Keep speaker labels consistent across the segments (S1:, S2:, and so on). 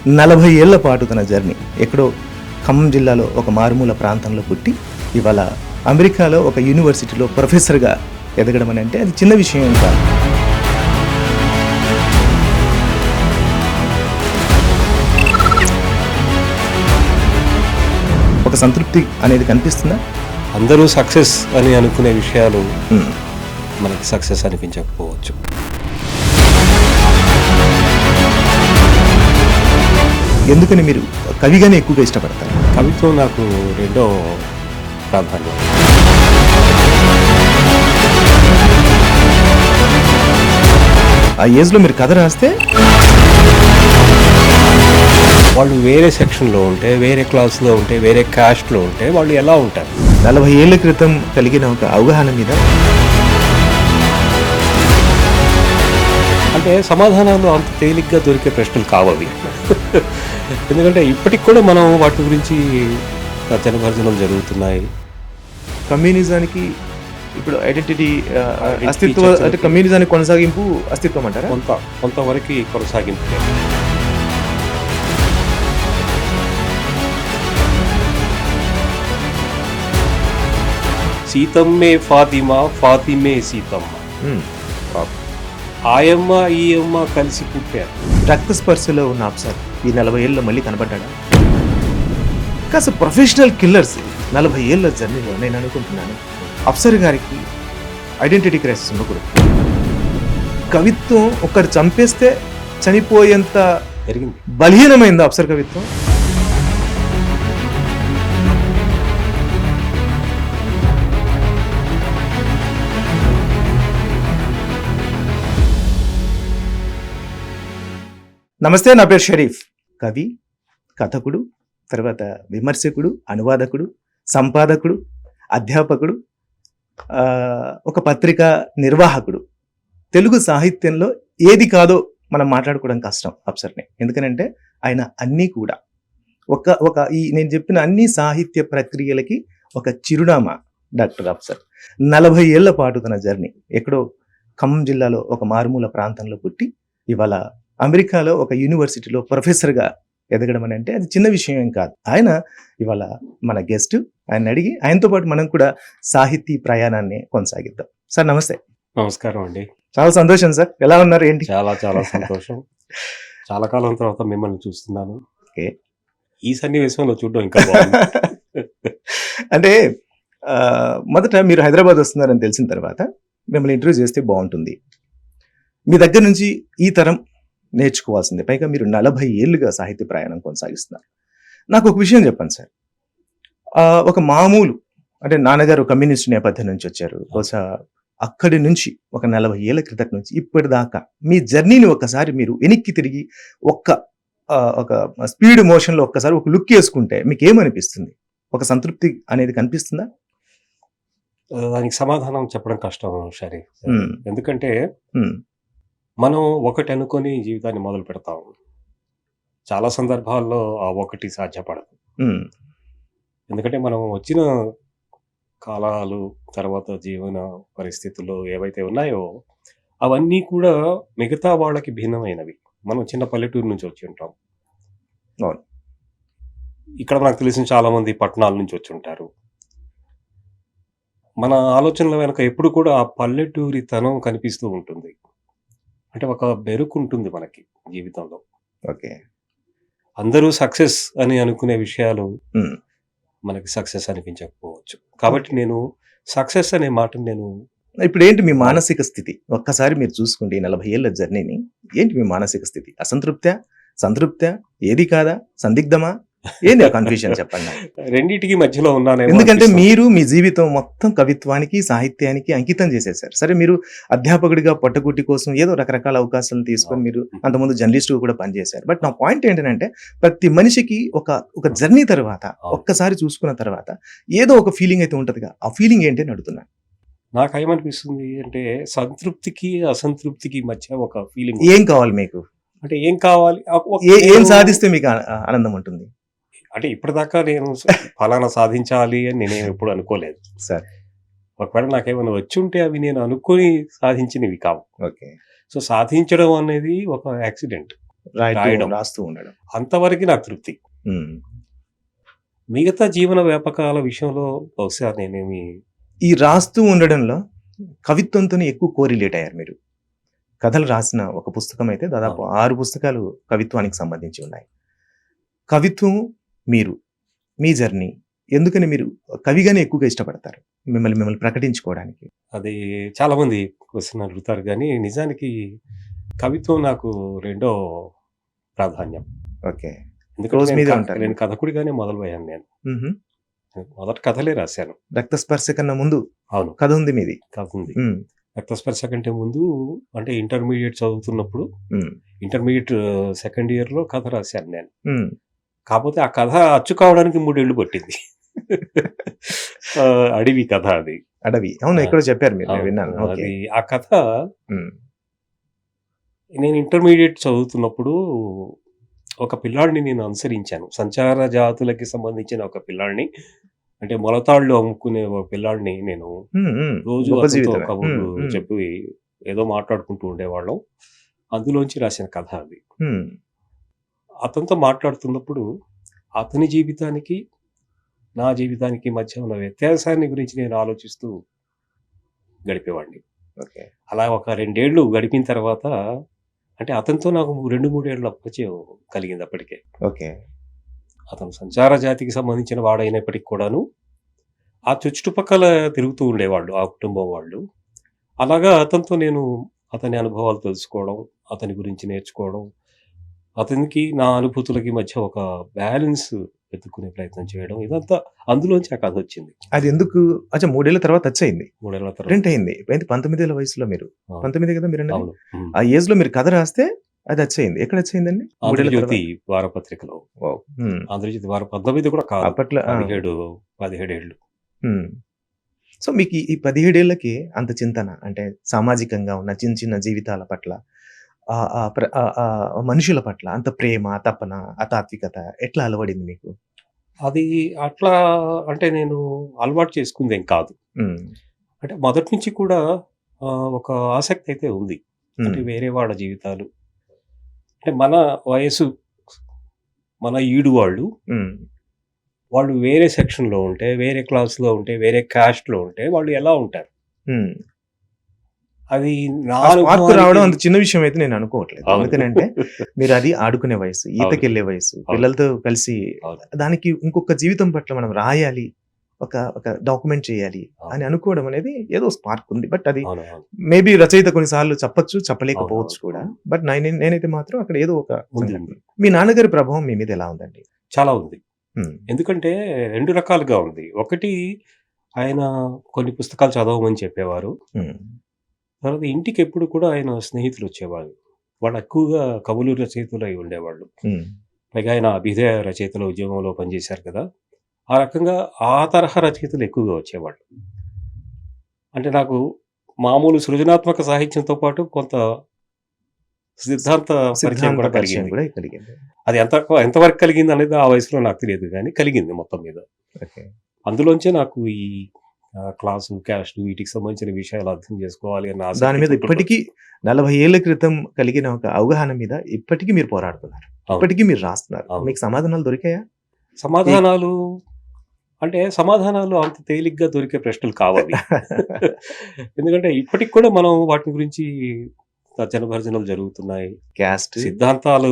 S1: 40 ఏళ్ల పాటు తన జర్నీ ఎక్కడో ఖమ్మం జిల్లాలో ఒక మారుమూల ప్రాంతంలో పుట్టి ఇవాళ అమెరికాలో ఒక యూనివర్సిటీలో ప్రొఫెసర్గా ఎదగడం అని అంటే అది చిన్న విషయం ఏం కాదు. ఒక సంతృప్తి అనేది కనిపిస్తుందా?
S2: అందరూ సక్సెస్ అని అనుకునే విషయాలు మనకి సక్సెస్ అనిపించకపోవచ్చు.
S1: ఎందుకని మీరు కవిగానే ఎక్కువగా ఇష్టపడతారు?
S2: కవిత్వం నాకు రెండో ప్రాధాన్యం.
S1: ఆ ఏజ్లో మీరు కథ రాస్తే
S2: వాళ్ళు వేరే సెక్షన్లో ఉంటే, వేరే క్లాస్లో ఉంటే, వేరే కాస్ట్లో ఉంటే వాళ్ళు ఎలా ఉంటారు?
S1: 40 ఏళ్ల క్రితం కలిగిన ఒక అవగాహన మీద
S2: అంటే సమాధానాలు అంత తేలిగ్గా దొరికే ప్రశ్నలు కావవి. ఎందుకంటే ఇప్పటికి కూడా మనం వాటి గురించి జనభర్జనలు జరుగుతున్నాయి.
S1: కమ్యూనిజానికి ఇప్పుడు ఐడెంటిటీ అస్తిత్వ అంటే కమ్యూనిజానికి కొనసాగింపు అస్తిత్వం అంటారా?
S2: కొంతవరకు కొనసాగింపు. సీతమ్మే ఫాతిమా, ఫాతిమే సీతమ్మ, ఆయమ్మ ఈ అమ్మ కలిసి పుట్టారు.
S1: రక్త స్పర్శలో ఉన్న అప్సర్ ఈ 40 ఏళ్ళలో మళ్ళీ కనబడ్డాడా? కాస్త ప్రొఫెషనల్ కిల్లర్స్ 40 ఏళ్ళ జర్నీలో నేను అనుకుంటున్నాను అప్సర్ గారికి ఐడెంటిటీ క్రైసిస్ ఉండకూడదు. కవిత్వం ఒకరు చంపేస్తే చనిపోయేంత
S2: జరిగింది.
S1: బలహీనమైంది అప్సర్ కవిత్వం. నమస్తే, నా పేరు షరీఫ్. కవి, కథకుడు, తర్వాత విమర్శకుడు, అనువాదకుడు, సంపాదకుడు, అధ్యాపకుడు, ఒక పత్రిక నిర్వాహకుడు. తెలుగు సాహిత్యంలో ఏది కాదో మనం మాట్లాడుకోవడం కష్టం అప్సర్ని. ఎందుకనంటే ఆయన అన్నీ కూడా ఈ నేను చెప్పిన అన్ని సాహిత్య ప్రక్రియలకి ఒక చిరునామా డాక్టర్ అప్సర్. 40 ఏళ్ల పాటు తన జర్నీ ఎక్కడో ఖమ్మం జిల్లాలో ఒక మారుమూల ప్రాంతంలో పుట్టి ఇవాళ అమెరికాలో ఒక యూనివర్సిటీలో ప్రొఫెసర్గా ఎదగడం అని అంటే అది చిన్న విషయం ఏం కాదు. ఆయన ఇవాళ మన గెస్ట్. ఆయన అడిగి ఆయనతో పాటు మనం కూడా సాహితీ ప్రయాణాన్ని కొనసాగిద్దాం. సార్ నమస్తే.
S2: నమస్కారం అండి.
S1: చాలా సంతోషం సార్. ఎలా ఉన్నారు? ఏంటి?
S2: చాలా చాలా సంతోషం. చాలా కాలం తర్వాత మిమ్మల్ని చూస్తున్నాను. ఈ సన్నివేశంలో చూడడం ఇంకా బాగుంది.
S1: అంటే మొదట మీరు హైదరాబాద్ వస్తున్నారని తెలిసిన తర్వాత మిమ్మల్ని ఇంటర్వ్యూ చేస్తే బాగుంటుంది, మీ దగ్గర నుంచి ఈ తరం నేర్చుకోవాల్సిందే. పైగా మీరు 40 ఏళ్ళుగా సాహిత్య ప్రయాణం కొనసాగిస్తున్నారు. నాకు ఒక విషయం చెప్పండి సార్. ఒక మామూలు అంటే నాన్నగారు కమ్యూనిస్ట్ నేపథ్యం నుంచి వచ్చారు. బహుశా అక్కడి నుంచి ఒక 40 ఏళ్ల క్రితం నుంచి ఇప్పటిదాకా మీ జర్నీని ఒక్కసారి మీరు వెనక్కి తిరిగి ఒక స్పీడ్ మోషన్లో ఒక్కసారి ఒక లుక్ వేసుకుంటే మీకు ఏమనిపిస్తుంది? ఒక సంతృప్తి అనేది కనిపిస్తుందా?
S2: దానికి సమాధానం చెప్పడం కష్టం షరీఫ్. ఎందుకంటే మనం ఒకటి అనుకొని జీవితాన్ని మొదలు పెడతాం. చాలా సందర్భాల్లో ఆ ఒకటి సాధ్యపడదు. ఎందుకంటే మనం వచ్చిన కాలాలు, తర్వాత జీవన పరిస్థితులు ఏవైతే ఉన్నాయో అవన్నీ కూడా మిగతా వాళ్ళకి భిన్నమైనవి. మనం చిన్న పల్లెటూరు నుంచి వచ్చి ఉంటాం. ఇక్కడ నాకు తెలిసిన చాలా మంది పట్టణాల నుంచి వచ్చి ఉంటారు. మన ఆలోచనల వెనక ఎప్పుడు కూడా ఆ పల్లెటూరితనం కనిపిస్తూ ఉంటుంది. అంటే ఒక బెరుకు ఉంటుంది మనకి జీవితంలో.
S1: ఓకే.
S2: అందరూ సక్సెస్ అని అనుకునే విషయాలు మనకి సక్సెస్ అనిపించకపోవచ్చు. కాబట్టి నేను సక్సెస్ అనే మాటను నేను
S1: ఇప్పుడు ఏంటి మీ మానసిక స్థితి? ఒక్కసారి మీరు చూసుకోండి 40 ఏళ్ల జర్నీని. ఏంటి మీ మానసిక స్థితి? అసంతృప్తా, సంతృప్తా, ఏది కాదా, సందిగ్ధమా, ఏంది ఆ కన్ఫ్యూజన్ చెప్పండి.
S2: రెండింటికి మధ్యలో ఉన్నాను.
S1: ఎందుకంటే మీరు మీ జీవితం మొత్తం కవిత్వానికి, సాహిత్యానికి అంకితం చేసేసారు. సరే, మీరు అధ్యాపకుడిగా పొట్టకుట్టి కోసం ఏదో రకరకాల అవకాశాలను తీసుకొని మీరు అంతకుముందు జర్నలిస్ట్గా కూడా పనిచేశారు. బట్ నా పాయింట్ ఏంటంటే ప్రతి మనిషికి ఒక జర్నీ తర్వాత ఒక్కసారి చూసుకున్న తర్వాత ఏదో ఒక ఫీలింగ్ అయితే ఉంటుందిగా. ఆ ఫీలింగ్ ఏంటి అని అడుగుతున్నాను.
S2: నాకేమనిపిస్తుంది అంటే సంతృప్తికి అసంతృప్తికి మధ్య ఒక ఫీలింగ్.
S1: ఏం కావాలి మీకు?
S2: అంటే ఏం కావాలి,
S1: ఏం సాధిస్తే మీకు ఆనందం ఉంటుంది?
S2: అంటే ఇప్పటిదాకా నేను ఫలానా సాధించాలి అని నేనేం ఎప్పుడు అనుకోలేదు
S1: సార్.
S2: ఒకవేళ నాకేమైనా వచ్చి ఉంటే అవి నేను అనుకుని సాధించినవి కావు.
S1: ఓకే.
S2: సో సాధించడం అనేది ఒక యాక్సిడెంట్. రాయడం.
S1: రాస్తూ ఉండడం.
S2: అంతవరకు నాకు తృప్తి.
S1: ఉమ్.
S2: మిగతా జీవన వ్యాపకాల విషయంలో బహుశా నేనేమి
S1: ఈ రాస్తూ ఉండడంలో కవిత్వంతో ఎక్కువ కోరిలేట్ అయ్యారు మీరు. కథలు రాసిన ఒక పుస్తకం అయితే దాదాపు 6 పుస్తకాలు కవిత్వానికి సంబంధించి ఉన్నాయి. కవిత్వం మీరు, మీ జర్నీ ఎందుకని మీరు కవిగానే ఎక్కువగా ఇష్టపడతారు మిమ్మల్ని ప్రకటించుకోవడానికి?
S2: అది చాలామంది క్వశ్చన్ అడుగుతారు కానీ నిజానికి కవిత్వం నాకు రెండో ప్రాధాన్యం.
S1: ఓకే.
S2: ఎందుకంటే
S1: రోజు మీదే ఉంటారు.
S2: నేను కథకుడిగానే మొదలుపోయాను. నేను
S1: మ్హూ.
S2: మొదట కథలే రాశాను.
S1: రక్తస్పర్శ కన్నా ముందు
S2: అవును,
S1: కథ ఉంది మీది.
S2: కథ ఉంది.
S1: ఉమ్,
S2: రక్తస్పర్శ కంటే ముందు అంటే ఇంటర్మీడియట్ చదువుతున్నప్పుడు,
S1: ఉమ్,
S2: ఇంటర్మీడియట్ సెకండ్ ఇయర్లో కథ రాశాను నేను.
S1: ఉమ్.
S2: కాకపోతే ఆ కథ అచ్చు కావడానికి 3 ఏళ్ళు పట్టింది. ఆ, అడవి కథ అది.
S1: అడవి, అవును, ఎక్కడో చెప్పారు మీరు, నేను
S2: అవును,
S1: విన్నాను. ఓకే.
S2: అది ఆ కథ
S1: ఉమ్,
S2: నేను ఇంటర్మీడియట్ చదువుతున్నప్పుడు ఒక పిల్లాడిని నేను అనుసరించాను. సంచార జాతులకి సంబంధించిన ఒక పిల్లాడిని, అంటే మొలతాళ్ళు అమ్ముకునే ఒక పిల్లాడిని నేను
S1: ఉమ్, ఉమ్.
S2: రోజు
S1: గొప్ప
S2: అతనితో
S1: జీవితమే.
S2: కబుర్లు
S1: ఉమ్, ఉమ్,
S2: చెప్పి ఏదో మాట్లాడుకుంటూ ఉండేవాళ్ళం. అందులోంచి రాసిన కథ అది.
S1: ఉమ్.
S2: అతనితో మాట్లాడుతున్నప్పుడు అతని జీవితానికి నా జీవితానికి మధ్య ఉన్న వ్యత్యాసాన్ని గురించి నేను ఆలోచిస్తూ గడిపేవాడిని.
S1: ఓకే.
S2: అలా ఒక 2 ఏళ్ళు గడిపిన తర్వాత, అంటే అతనితో నాకు 2-3 ఏళ్ళ పరిచయం కలిగింది అప్పటికే.
S1: ఓకే.
S2: అతను సంచార జాతికి సంబంధించిన వాడైనప్పటికి కూడాను ఆ చుట్టుపక్కల తిరుగుతూ ఉండేవాళ్ళు ఆ కుటుంబం వాళ్ళు. అలాగా అతనితో నేను అతని అనుభవాలు తెలుసుకోవడం, అతని గురించి నేర్చుకోవడం, అతనికి నా అనుభూతులకి మధ్య ఒక బ్యాలెన్స్ వెతుక్కునే ప్రయత్నం చేయడం, ఇదంతా అందులోంచి ఆ కథ వచ్చింది.
S1: అది ఎందుకు? అచ్చా, 3 ఏళ్ల తర్వాత టచ్
S2: 3 ఏళ్ల తర్వాత.
S1: ప్రింట్ అయింది. 19 ఏళ్ల వయసులో మీరు,
S2: అవును.
S1: 19 కదా మీరు అన్నది?
S2: అవును.
S1: ఆ ఏజ్ లో మీరు కథ రాస్తే అది అయింది. ఎక్కడ అయిందండి? 3 ఏళ్ల
S2: ఆంధ్రజ్యోతి
S1: తర్వాత?
S2: వారపత్రికలో.
S1: వావ్. ఉమ్.
S2: ఆంధ్రజ్యోతి 19 కూడా కాదు,
S1: అప్పట్లో
S2: 17 ఏళ్ళు.
S1: ఉమ్. సో మీకు ఈ 17 ఏళ్లకి అంత చింతన, అంటే సామాజికంగా ఉన్న చిన్న చిన్న జీవితాల పట్ల, ఆ మనుషుల పట్ల అంత ప్రేమ, తపన, అతాత్వికత ఎట్లా అలవడింది మీకు?
S2: అది అట్లా అంటే నేను అలవాటు చేసుకుందేం కాదు.
S1: ఉమ్,
S2: అంటే మొదటి నుంచి కూడా ఒక ఆసక్తి అయితే ఉంది. అంటే
S1: ఉమ్,
S2: వేరే వాళ్ళ జీవితాలు, అంటే మన వయసు, మన ఈడు వాళ్ళు,
S1: ఉమ్.
S2: వాళ్ళు వేరే సెక్షన్‌లో ఉంటే, వేరే క్లాస్‌లో ఉంటే, వేరే క్యాస్ట్‌లో ఉంటే వాళ్ళు ఎలా ఉంటారు?
S1: ఉమ్.
S2: అది నా
S1: ఆ స్పార్క్ రావడం
S2: అనుభవానికి.
S1: అంత చిన్న విషయం అయితే నేను అనుకోవట్లేదు.
S2: అవును.
S1: ఎందుకనంటే మీరు అది ఆడుకునే వయసు, ఈతకెళ్లే వయసు, పిల్లలతో కలిసి
S2: అవును.
S1: దానికి ఇంకొక జీవితం పట్ల మనం రాయాలి, ఒక ఒక డాక్యుమెంట్ చేయాలి అని అనుకోవడం అనేది ఏదో స్పార్క్ ఉంది. బట్ అది
S2: అవును. అవును.
S1: మేబీ రచయిత కొన్నిసార్లు చెప్పొచ్చు, చెప్పలేకపోవచ్చు
S2: అవును.
S1: కూడా. బట్ నేనైతే మాత్రం అక్కడ ఏదో ఒక
S2: ఉంది.
S1: సంఘటన. మీ నాన్నగారి ప్రభావం మీ మీద ఎలా ఉందండి?
S2: చాలా ఉంది.
S1: ఉమ్,
S2: ఎందుకంటే 2 రకాలుగా ఉంది. ఒకటి, ఆయన కొన్ని పుస్తకాలు చదవమని చెప్పేవారు.
S1: ఉమ్,
S2: తర్వాత ఇంటికి ఎప్పుడు కూడా ఆయన స్నేహితులు వచ్చేవాళ్ళు. వాళ్ళు ఎక్కువగా కవులు, రచయితలు అయి ఉండేవాళ్ళు.
S1: ఉమ్,
S2: పైగా ఆయన అభ్యుదయ రచయితల ఉద్యమంలో పనిచేశారు కదా! ఆ రకంగా ఆ తరహా రచయితలు ఎక్కువగా వచ్చేవాళ్ళు. అంటే నాకు మామూలు సృజనాత్మక సాహిత్యంతో పాటు కొంత సిద్ధాంత పరిచయం
S1: సిద్ధాంత
S2: కూడా
S1: పరిచయం
S2: కలిగింది.
S1: కూడా కలిగింది.
S2: అది ఎంతవరకు కలిగింది అనేది ఆ వయసులో నాకు తెలియదు గానీ కలిగింది మొత్తం మీద.
S1: ఓకే.
S2: అందులోంచే నాకు ఈ క్లాసు, క్యాస్ట్ వీటికి సంబంధించిన విషయాలు అర్థం చేసుకోవాలి అన్న
S1: దాని
S2: ఆసక్తి
S1: మీద
S2: పుట్టుక.
S1: ఇప్పటికీ 40 ఏళ్ల క్రితం కలిగిన ఒక అవగాహన మీద ఇప్పటికీ మీరు పోరాడుతున్నారు,
S2: అవును.
S1: ఇప్పటికీ మీరు రాస్తున్నారు.
S2: అవును.
S1: మీకు సమాధానాలు దొరికాయా?
S2: సమాధానాలు అంటే సమాధానాలు అంత తేలిగ్గా దొరికే ప్రశ్నలు కావవి. ఎందుకంటే ఇప్పటికి కూడా మనం వాటి గురించి తర్జన భర్జనలు జరుగుతున్నాయి.
S1: క్యాస్ట్,
S2: సిద్ధాంతాలు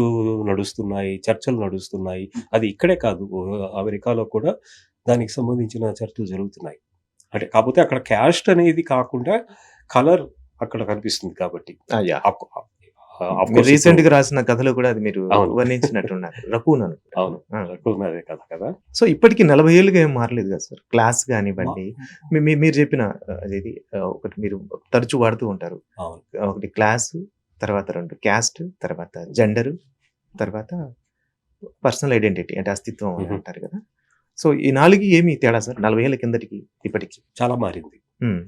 S2: నడుస్తున్నాయి, చర్చలు నడుస్తున్నాయి. అది ఇక్కడే కాదు, అమెరికాలో కూడా దానికి సంబంధించిన చర్చలు జరుగుతున్నాయి. అంటే కాకపోతే అక్కడ క్యాస్ట్ అనేది కాకుండా కలర్ అక్కడ కనిపిస్తుంది కాబట్టి.
S1: యా.
S2: ఆఫ్ కోర్స్
S1: రీసెంట్
S2: ఇప్పుడు
S1: గా రాసిన కథలో కూడా అది మీరు
S2: అవును.
S1: వర్ణించినట్టున్నారు. రకూన్ అనుకుంటా.
S2: అవును.
S1: ఆ.
S2: రకూనదే కథ కదా.
S1: సో ఇప్పటికి 40 ఏళ్ళుగా ఏం మారలేదు కదా సార్. క్లాస్ కానివ్వండి, మీరు చెప్పిన అదేది ఒకటి మీరు తరచూ వాడుతూ ఉంటారు.
S2: అవును.
S1: ఒకటి క్లాస్, తర్వాత 2 క్యాస్ట్, తర్వాత జెండర్, తర్వాత పర్సనల్ ఐడెంటిటీ అంటే అస్తిత్వం అని అంటారు కదా. సో ఈ 4 ఏమి తేడా సార్ 40 ఏళ్ళ కిందటికి ఇప్పటికి?
S2: చాలా మారింది.
S1: ఉమ్,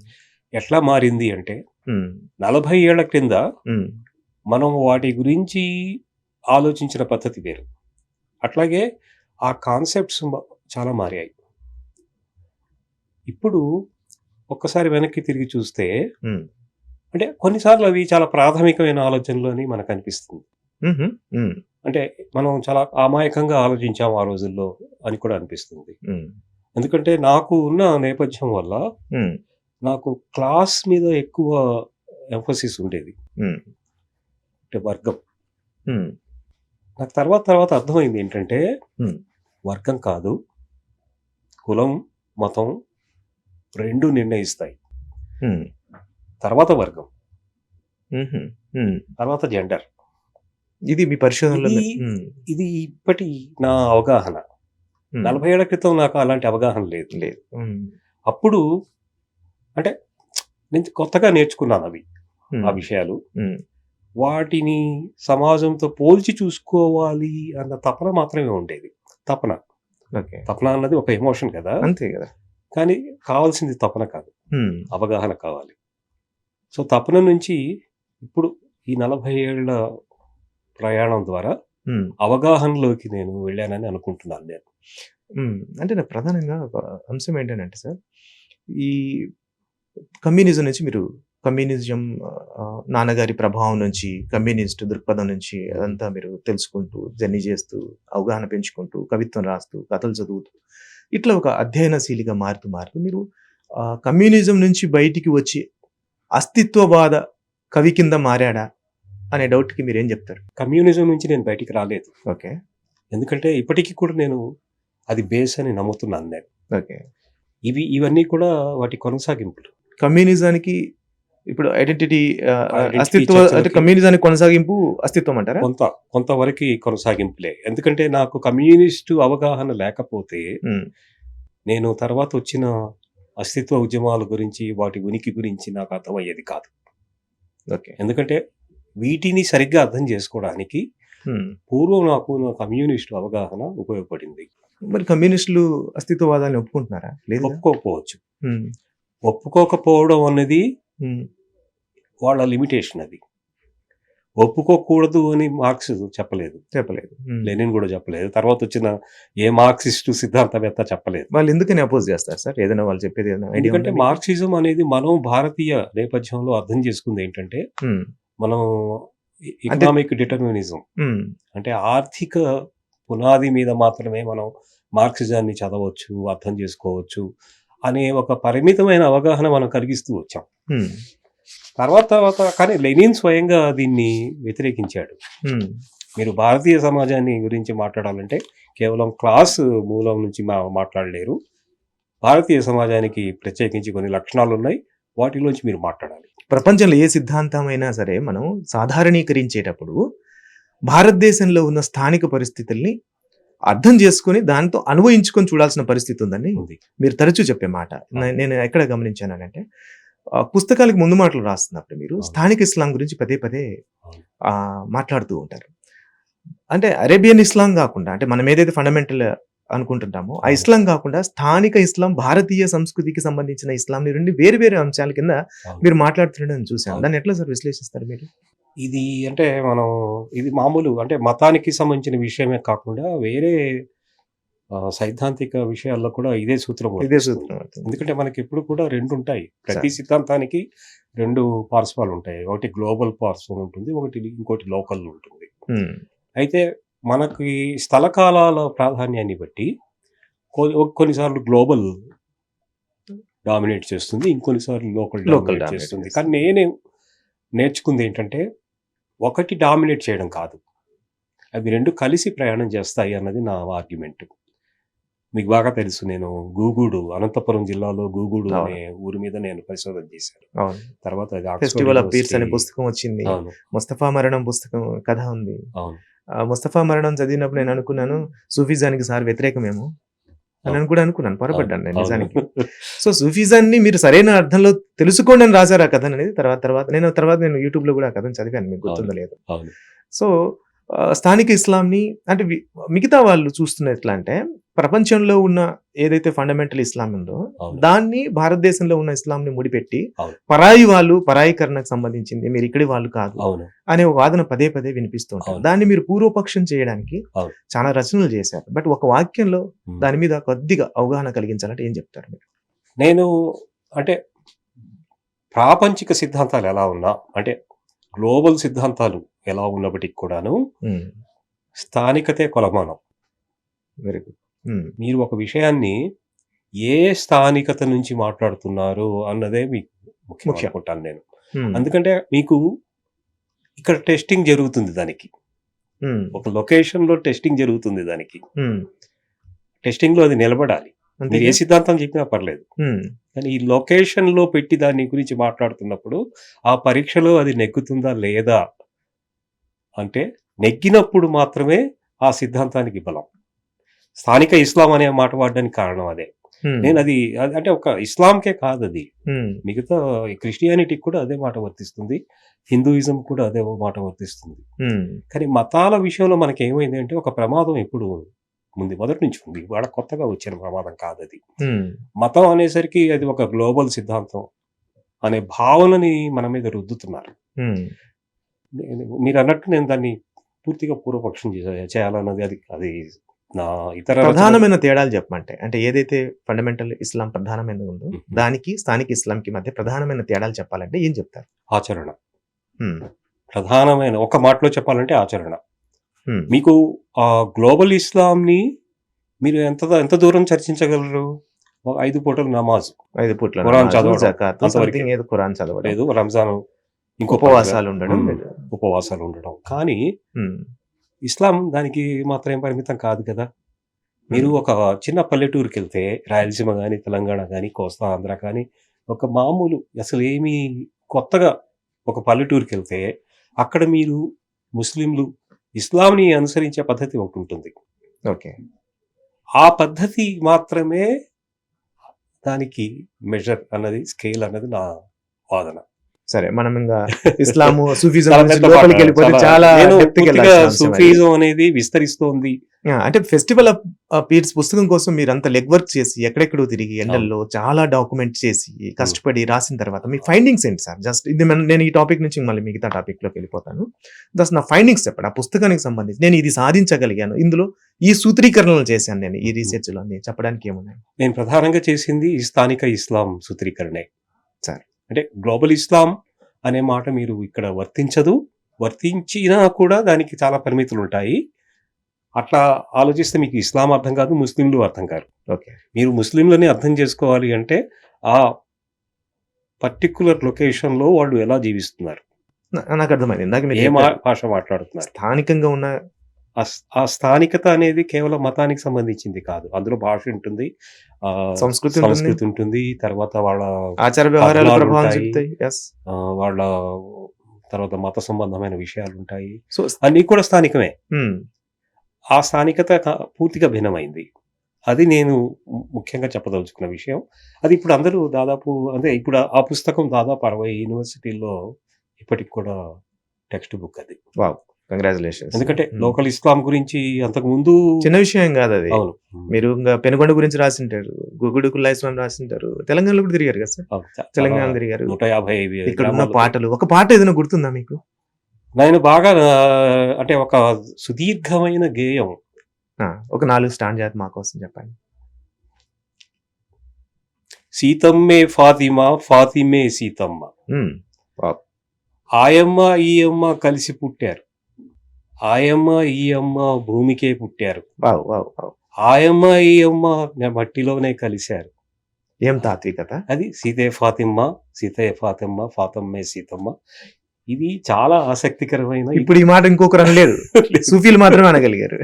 S2: ఎట్లా మారింది అంటే
S1: ఉమ్,
S2: 40 ఏళ్ల క్రింద
S1: ఉమ్,
S2: మనం వాటి గురించి ఆలోచించిన పద్ధతి వేరు. అట్లాగే ఆ కాన్సెప్ట్స్ చాలా మారాయి. ఇప్పుడు ఒక్కసారి వెనక్కి తిరిగి చూస్తే
S1: ఉమ్,
S2: అంటే కొన్నిసార్లు అవి చాలా ప్రాథమికమైన ఆలోచనలు అని మనకు అనిపిస్తుంది.
S1: మ్హూ. మ్,
S2: అంటే మనం చాలా అమాయకంగా ఆలోచించాం ఆ రోజుల్లో అని కూడా అనిపిస్తుంది.
S1: మ్,
S2: ఎందుకంటే నాకు ఉన్న నేపథ్యం వల్ల
S1: మ్,
S2: నాకు క్లాస్ మీద ఎక్కువ ఎంఫసిస్ ఉండేది.
S1: మ్,
S2: అంటే వర్గం.
S1: మ్,
S2: నాకు తర్వాత అర్థమైంది ఏంటంటే
S1: మ్,
S2: వర్గం కాదు, కులం, మతం 2 నిర్ణయిస్తాయి.
S1: మ్,
S2: తర్వాత వర్గం,
S1: మ్హూ. మ్.
S2: తర్వాత జెండర్.
S1: ఇది మీ పరిశోధనలో
S2: ఇది ఇది ఇప్పటి నా అవగాహన. 40 ఏళ్ల క్రితం నాకు అలాంటి అవగాహన లేదు.
S1: లేదు.
S2: అప్పుడు అంటే నేను కొత్తగా నేర్చుకున్నాను అవి ఆ విషయాలు. వాటిని సమాజంతో పోల్చి చూసుకోవాలి అన్న తపన మాత్రమే ఉండేది. తపన
S1: ఓకే.
S2: తపన అన్నది ఒక ఎమోషన్ కదా,
S1: అంతే కదా.
S2: కానీ కావాల్సింది తపన కాదు, అవగాహన కావాలి. సో తపన నుంచి ఇప్పుడు ఈ 40 ఏళ్ల ప్రయాణం ద్వారా అవగాహనలోకి నేను వెళ్ళానని అనుకుంటున్నాను నేను.
S1: అంటే నాకు ప్రధానంగా ఒక అంశం ఏంటంటే సార్, ఈ కమ్యూనిజం నుంచి మీరు కమ్యూనిజం నాన్నగారి ప్రభావం నుంచి, కమ్యూనిస్ట్ దృక్పథం నుంచి అదంతా మీరు తెలుసుకుంటూ, జర్నీ చేస్తూ, అవగాహన పెంచుకుంటూ, కవిత్వం రాస్తూ, కథలు చదువుతూ, ఇట్లా ఒక అధ్యయనశీలిగా మారుతూ మీరు కమ్యూనిజం నుంచి బయటికి వచ్చి అస్తిత్వవాద కవి కింద మారాడా అనే డౌట్కి మీరేం చెప్తారు?
S2: కమ్యూనిజం నుంచి నేను బయటికి రాలేదు.
S1: ఓకే.
S2: ఎందుకంటే ఇప్పటికీ కూడా నేను అది బేస్ అని నమ్ముతున్నాను నేను.
S1: ఓకే.
S2: ఇవన్నీ కూడా వాటి కొనసాగింపులు.
S1: కమ్యూనిజానికి ఇప్పుడు ఐడెంటిటీ అస్తిత్వ అంటే కమ్యూనిజానికి కొనసాగింపు అస్తిత్వం అంటారా?
S2: కొంతవరకు కొనసాగింపులే. ఎందుకంటే నాకు కమ్యూనిస్టు అవగాహన లేకపోతే నేను తర్వాత వచ్చిన అస్తిత్వ ఉద్యమాల గురించి, వాటి ఉనికి గురించి నాకు అర్థమయ్యేది కాదు.
S1: ఓకే.
S2: ఎందుకంటే వీటిని సరిగ్గా అర్థం చేసుకోవడానికి పూర్వం నాకు నా కమ్యూనిస్టు అవగాహన ఉపయోగపడింది.
S1: మరి కమ్యూనిస్టులు అస్తిత్వవాదాన్ని ఒప్పుకుంటున్నారా? లేదు,
S2: ఒప్పుకోకపోవచ్చు. ఒప్పుకోకపోవడం అనేది వాళ్ళ లిమిటేషన్. అది ఒప్పుకోకూడదు అని మార్క్స్ చెప్పలేదు, లెనిన్ కూడా చెప్పలేదు, తర్వాత వచ్చిన ఏ మార్క్సిస్టు సిద్ధాంతవేత్త చెప్పలేదు.
S1: వాళ్ళు ఎందుకని అపోజ్ చేస్తారు సార్? ఏదైనా వాళ్ళు చెప్పేది
S2: ఎందుకంటే మార్క్సిజం అనేది మనం భారతీయ నేపథ్యంలో అర్థం చేసుకుంది ఏంటంటే, మనం ఎకనామిక్ డిటర్మినిజం అంటే ఆర్థిక పునాది మీద మాత్రమే మనం మార్క్సిజాన్ని చదవచ్చు, అర్థం చేసుకోవచ్చు అనే ఒక పరిమితమైన అవగాహన మనం కలిగిస్తూ వచ్చాం. తర్వాత కానీ లెనిన్ స్వయంగా దీన్ని వ్యతిరేకించాడు. మీరు భారతీయ సమాజాన్ని గురించి మాట్లాడాలంటే కేవలం క్లాస్ మూలం నుంచి మాట్లాడలేరు. భారతీయ సమాజానికి ప్రత్యేకించి కొన్ని లక్షణాలు ఉన్నాయి, వాటిలోంచి మీరు మాట్లాడాలి.
S1: ప్రపంచంలో ఏ సిద్ధాంతమైనా సరే మనం సాధారణీకరించేటప్పుడు భారతదేశంలో ఉన్న స్థానిక పరిస్థితుల్ని అర్థం చేసుకుని దాంతో అనుభవించుకొని చూడాల్సిన పరిస్థితి ఉందని మీరు తరచూ చెప్పే మాట నేను ఎక్కడ గమనించానంటే, పుస్తకాలకు ముందు మాటలు రాస్తున్నప్పుడు మీరు స్థానిక ఇస్లాం గురించి పదే మాట్లాడుతూ ఉంటారు. అంటే అరేబియన్ ఇస్లాం కాకుండా, అంటే మనం ఏదైతే ఫండమెంటల్ అనుకుంటుంటామో ఆ ఇస్లాం కాకుండా స్థానిక ఇస్లాం, భారతీయ సంస్కృతికి సంబంధించిన ఇస్లాం రెండు వేరు అంశాల కింద మీరు మాట్లాడుతుండడం చూసాం. దాన్ని ఎట్లా సార్ విశ్లేషిస్తారు మీరు?
S2: ఇది అంటే మనం ఇది మామూలు అంటే మతానికి సంబంధించిన విషయమే కాకుండా వేరే సైద్ధాంతిక విషయాల్లో కూడా ఇదే సూత్రం. ఎందుకంటే మనకి ఎప్పుడు కూడా 2 ఉంటాయి. ప్రతి సిద్ధాంతానికి 2 పార్శ్వాలు ఉంటాయి. ఒకటి గ్లోబల్ పార్శ్వం ఉంటుంది, ఇంకోటి లోకల్ ఉంటుంది. అయితే మనకి స్థలకాలాల ప్రాధాన్యాన్ని బట్టి కొన్నిసార్లు గ్లోబల్ డామినేట్ చేస్తుంది, ఇంకొన్నిసార్లు లోకల్ డామినేట్ చేస్తుంది. కానీ నేను నేర్చుకుంది ఏంటంటే, ఒకటి డామినేట్ చేయడం కాదు, అవి 2 కలిసి ప్రయాణం చేస్తాయి అన్నది నా ఆర్గ్యుమెంట్. మీకు బాగా తెలుసు, నేను గూగూడు, అనంతపురం జిల్లాలో గూగూడు అనే ఊరి మీద నేను పరిశోధన చేశాను. తర్వాత
S1: ఫెస్టివల్ ఆఫ్ పీర్స్ అనే పుస్తకం వచ్చింది, ముస్తఫా మరణం పుస్తకం కథ ఉంది. ముస్తఫా మరణం చదివినప్పుడు నేను అనుకున్నాను సూఫీజానికి సార్ వ్యతిరేకమేమో అని కూడా అనుకున్నాను, పొరపడ్డాను నేను నిజానికి. సో సూఫీజాన్ని మీరు సరైన అర్థంలో తెలుసుకోండి అని రాశారు ఆ కథ అనేది. తర్వాత నేను యూట్యూబ్ లో కూడా ఆ కథను చదివాను, మీకు గుర్తుందో లేదు. సో స్థానిక ఇస్లాంని అంటే మిగతా వాళ్ళు చూస్తున్న ఎట్లా అంటే, ప్రపంచంలో ఉన్న ఏదైతే ఫండమెంటల్ ఇస్లాం ఉందో దాన్ని భారతదేశంలో ఉన్న ఇస్లాంని ముడిపెట్టి పరాయి వాళ్ళు, పరాయీకరణకు సంబంధించింది, మీరు ఇక్కడి వాళ్ళు కాదు అనే ఒక వాదన పదే వినిపిస్తూ ఉంటారు. దాన్ని మీరు పూర్వపక్షం చేయడానికి చాలా రచనలు చేశారు. బట్ ఒక వాక్యంలో దాని మీద కొద్దిగా అవగాహన కలిగించాలంటే ఏం చెప్తారు మీరు?
S2: నేను అంటే ప్రాపంచిక సిద్ధాంతాలు ఎలా ఉన్నా, అంటే గ్లోబల్ సిద్ధాంతాలు ఎలా ఉన్నప్పటికీ కూడాను స్థానికతే కొలమానం.
S1: Very good.
S2: మీరు ఒక విషయాన్ని ఏ స్థానికత నుంచి మాట్లాడుతున్నారు అన్నదే మీకు ముఖ్యం
S1: ముఖ్యం.
S2: అనుకుంటాను నేను. ఎందుకంటే మీకు ఇక్కడ టెస్టింగ్ జరుగుతుంది దానికి. ఒక లొకేషన్‌లో టెస్టింగ్ జరుగుతుంది దానికి. టెస్టింగ్‌లో అది నిలబడాలి. మీరు ఏ సిద్ధాంతం చెప్పినా పర్లేదు. కానీ ఈ లొకేషన్‌లో పెట్టి దాని గురించి మాట్లాడుతున్నప్పుడు ఆ పరీక్షలో అది నెగ్గుతుందా లేదా అంటే నెగ్గినప్పుడు మాత్రమే ఆ సిద్ధాంతానికి బలం. స్థానిక ఇస్లాం అనే మాట వాడడానికి కారణం అదే. నేను అది అంటే ఒక ఇస్లాంకే కాదు, అది మిగతా క్రిస్టియానిటీకి కూడా అదే మాట వర్తిస్తుంది, హిందూయిజం కూడా అదే మాట వర్తిస్తుంది. కానీ మతాల విషయంలో మనకి ఏమైంది అంటే ఒక ప్రమాదం ఎప్పుడు మొదటి నుంచి ఉంది, ఇవాళ కొత్తగా వచ్చిన ప్రమాదం కాదు అది. మతం అనేసరికి అది ఒక గ్లోబల్ సిద్ధాంతం అనే భావనని మన మీద రుద్దుతున్నారు. మీరు అన్నట్టు నేను దాన్ని పూర్తిగా పూర్వపక్షం చేయాలన్నది అది నా ఇతర
S1: ప్రధానమైన తేడాలు చెప్పమంటే, అంటే ఏదైతే ఫండమెంటల్ ఇస్లాం ప్రధానమైనది ఉందో దానికి స్థానిక ఇస్లాంకి మధ్య ప్రధానమైన తేడాలు చెప్పాలంటే ఏం చెప్తారు?
S2: ఆచరణ. ప్రధానమైన ఒక మాటలో చెప్పాలంటే ఆచరణ. మీకు ఆ గ్లోబల్ ఇస్లాంని మీరు ఎంత దూరం చర్చించగలరు? 5 పూటలు నమాజ్,
S1: 5 పూట్ల
S2: ఖురాన్ చదవడం,
S1: ఖురాన్ చదవడం
S2: లేదు, రంజాన్, ఇంకో
S1: ఉపవాసాలు ఉండడం.
S2: కానీ ఇస్లాం దానికి మాత్రం పరిమితం కాదు కదా. మీరు ఒక చిన్న పల్లెటూరుకి వెళ్తే, రాయలసీమ కానీ, తెలంగాణ కానీ, కోస్తా ఆంధ్ర కానీ, ఒక మామూలు అసలు ఏమీ కొత్తగా ఒక పల్లెటూరుకి వెళ్తే అక్కడ మీరు ముస్లింలు ఇస్లాంని అనుసరించే పద్ధతి ఒకటి ఉంటుంది.
S1: ఓకే,
S2: ఆ పద్ధతి మాత్రమే దానికి మెజర్ అన్నది, స్కేల్ అన్నది నా వాదన.
S1: సరే, మనం ఇంకా ఇస్లాము సూఫిజం లోపలికి వెళ్ళిపోతే చాలా
S2: సూఫిజం అనేది విస్తరిస్తోంది.
S1: అంటే ఫెస్టివల్ ఆఫ్ పీర్స్ పుస్తకం కోసం మీరు అంత లెగ్ వర్క్ చేసి ఎక్కడెక్కడో తిరిగి ఎండల్లో చాలా డాక్యుమెంట్ చేసి కష్టపడి రాసిన తర్వాత మీ ఫైండింగ్స్ ఏంటి సార్? జస్ట్ ఇది నేను ఈ టాపిక్ నుంచి మళ్ళీ మిగతా టాపిక్ లోకి వెళ్ళిపోతాను. జస్ట్ నా ఫైండింగ్స్ చెప్పండి ఆ పుస్తకానికి సంబంధించి. నేను ఇది సాధించగలిగాను, ఇందులో ఈ సూత్రీకరణలు చేశాను నేను ఈ రీసెర్చ్ లో, చెప్పడానికి ఏమున్నాయి?
S2: నేను ప్రధానంగా చేసింది ఈ స్థానిక ఇస్లాం సూత్రీకరణే
S1: సార్.
S2: అంటే గ్లోబల్ ఇస్లాం అనే మాట మీరు ఇక్కడ వర్తించదు, వర్తించినా కూడా దానికి చాలా పరిమితులు ఉంటాయి. అట్లా ఆలోచిస్తే మీకు ఇస్లాం అర్థం కాదు, ముస్లింలు అర్థం కాదు.
S1: ఓకే,
S2: మీరు ముస్లింలని అర్థం చేసుకోవాలి అంటే ఆ పర్టికులర్ లొకేషన్లో వాళ్ళు ఎలా జీవిస్తున్నారు,
S1: నాకు అర్థమైంది. ఇందాక
S2: ఏ భాష మాట్లాడుతున్నారు,
S1: స్థానికంగా ఉన్న
S2: ఆ స్థానికత అనేది కేవలం మతానికి సంబంధించింది కాదు. అందులో భాష ఉంటుంది, సంస్కృతి ఉంటుంది, తర్వాత వాళ్ళ
S1: ఆచార వ్యవహారాలు,
S2: వాళ్ళ తర్వాత మత సంబంధమైన విషయాలు ఉంటాయి. సో అన్ని కూడా స్థానికమే. ఆ స్థానికత పూర్తిగా భిన్నమైంది. అది నేను ముఖ్యంగా చెప్పదలుచుకున్న విషయం. అది ఇప్పుడు అందరూ దాదాపు అంటే ఇప్పుడు ఆ పుస్తకం దాదాపు 60 యూనివర్సిటీల్లో ఇప్పటికి కూడా టెక్స్ట్ బుక్ అది.
S1: Wow, congratulations.
S2: ఎందుకంటే లోకల్ ఇస్లాం గురించి అంతకు ముందు
S1: చిన్న విషయం కాదు అది.
S2: అవును,
S1: మీరు ఇంకా పెనుగొండ గురించి రాసింటారు, గుగుడుకుల్లా ఇస్లాం రాసింటారు, తెలంగాణలో కూడా తిరిగారు కదా సార్? తెలంగాణ తిరిగారు.
S2: 150
S1: ఇక్కడ ఉన్న పాటలు, ఒక పాట ఏదైనా గుర్తుందా మీకు?
S2: నేను బాగా అంటే ఒక సుదీర్ఘమైన గేయం,
S1: ఒక 4 స్టాంజాలు మా కోసం చెప్పండి.
S2: సీతమ్మే ఫాతిమా, ఫాతిమే సీతమ్మ, ఆయమ్మ ఈ అమ్మ కలిసి పుట్టారు, ఆయమ్మ ఈ అమ్మ భూమికే పుట్టారు, ఆయమ్మ ఈ అమ్మ మట్టిలోనే కలిశారు.
S1: ఏం తాత్వికత అది!
S2: సీతే ఫాతిమ్మ, సీతే ఫాతిమ్మ, ఫాతమ్మే సీతమ్మ. ఇది చాలా ఆసక్తికరమైన.
S1: ఇప్పుడు ఈ మాట ఇంకొకరు అనలేదు, సూఫీలు మాత్రమే అనగలిగారు,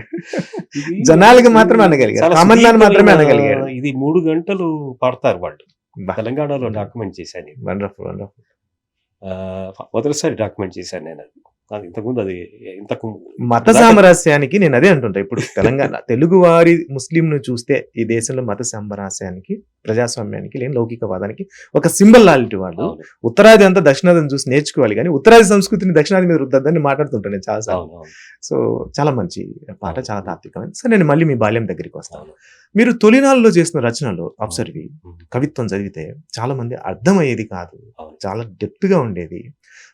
S1: జనాలకి మాత్రమే అనగలిగారు, సామాన్యాన్ని మాత్రమే అనగలిగారు.
S2: ఇది 3 గంటలు పాడతారు వాళ్ళు. తెలంగాణలో డాక్యుమెంట్ చేశాను.
S1: Wonderful, wonderful.
S2: మొదటిసారి డాక్యుమెంట్ చేశాను నేను అది. ఇంతకుముందు అది
S1: మత సామరస్యానికి నేను అదే అంటుంటా. ఇప్పుడు తెలంగాణ తెలుగు వారి ముస్లింను చూస్తే ఈ దేశంలో మత సామరస్యానికి, ప్రజాస్వామ్యానికి, లేని లౌకికవాదానికి ఒక సింబల్ లాంటి వాళ్ళు. ఉత్తరాది అంతా దక్షిణాదిని చూసి నేర్చుకోవాలి, కానీ ఉత్తరాది సంస్కృతిని దక్షిణాది మీద రుద్దని మాట్లాడుతుంటాను నేను చాలాసార్లు. సో చాలా మంచి పాట, చాలా తాత్వికమైన. సో నేను మళ్ళీ మీ బాల్యం దగ్గరికి వస్తాను. మీరు తొలినాళ్ళలో చేసిన రచనలు అబ్జర్వ్, కవిత్వం చదివితే చాలా మంది అర్థమయ్యేది కాదు, చాలా డెప్త్ గా ఉండేది.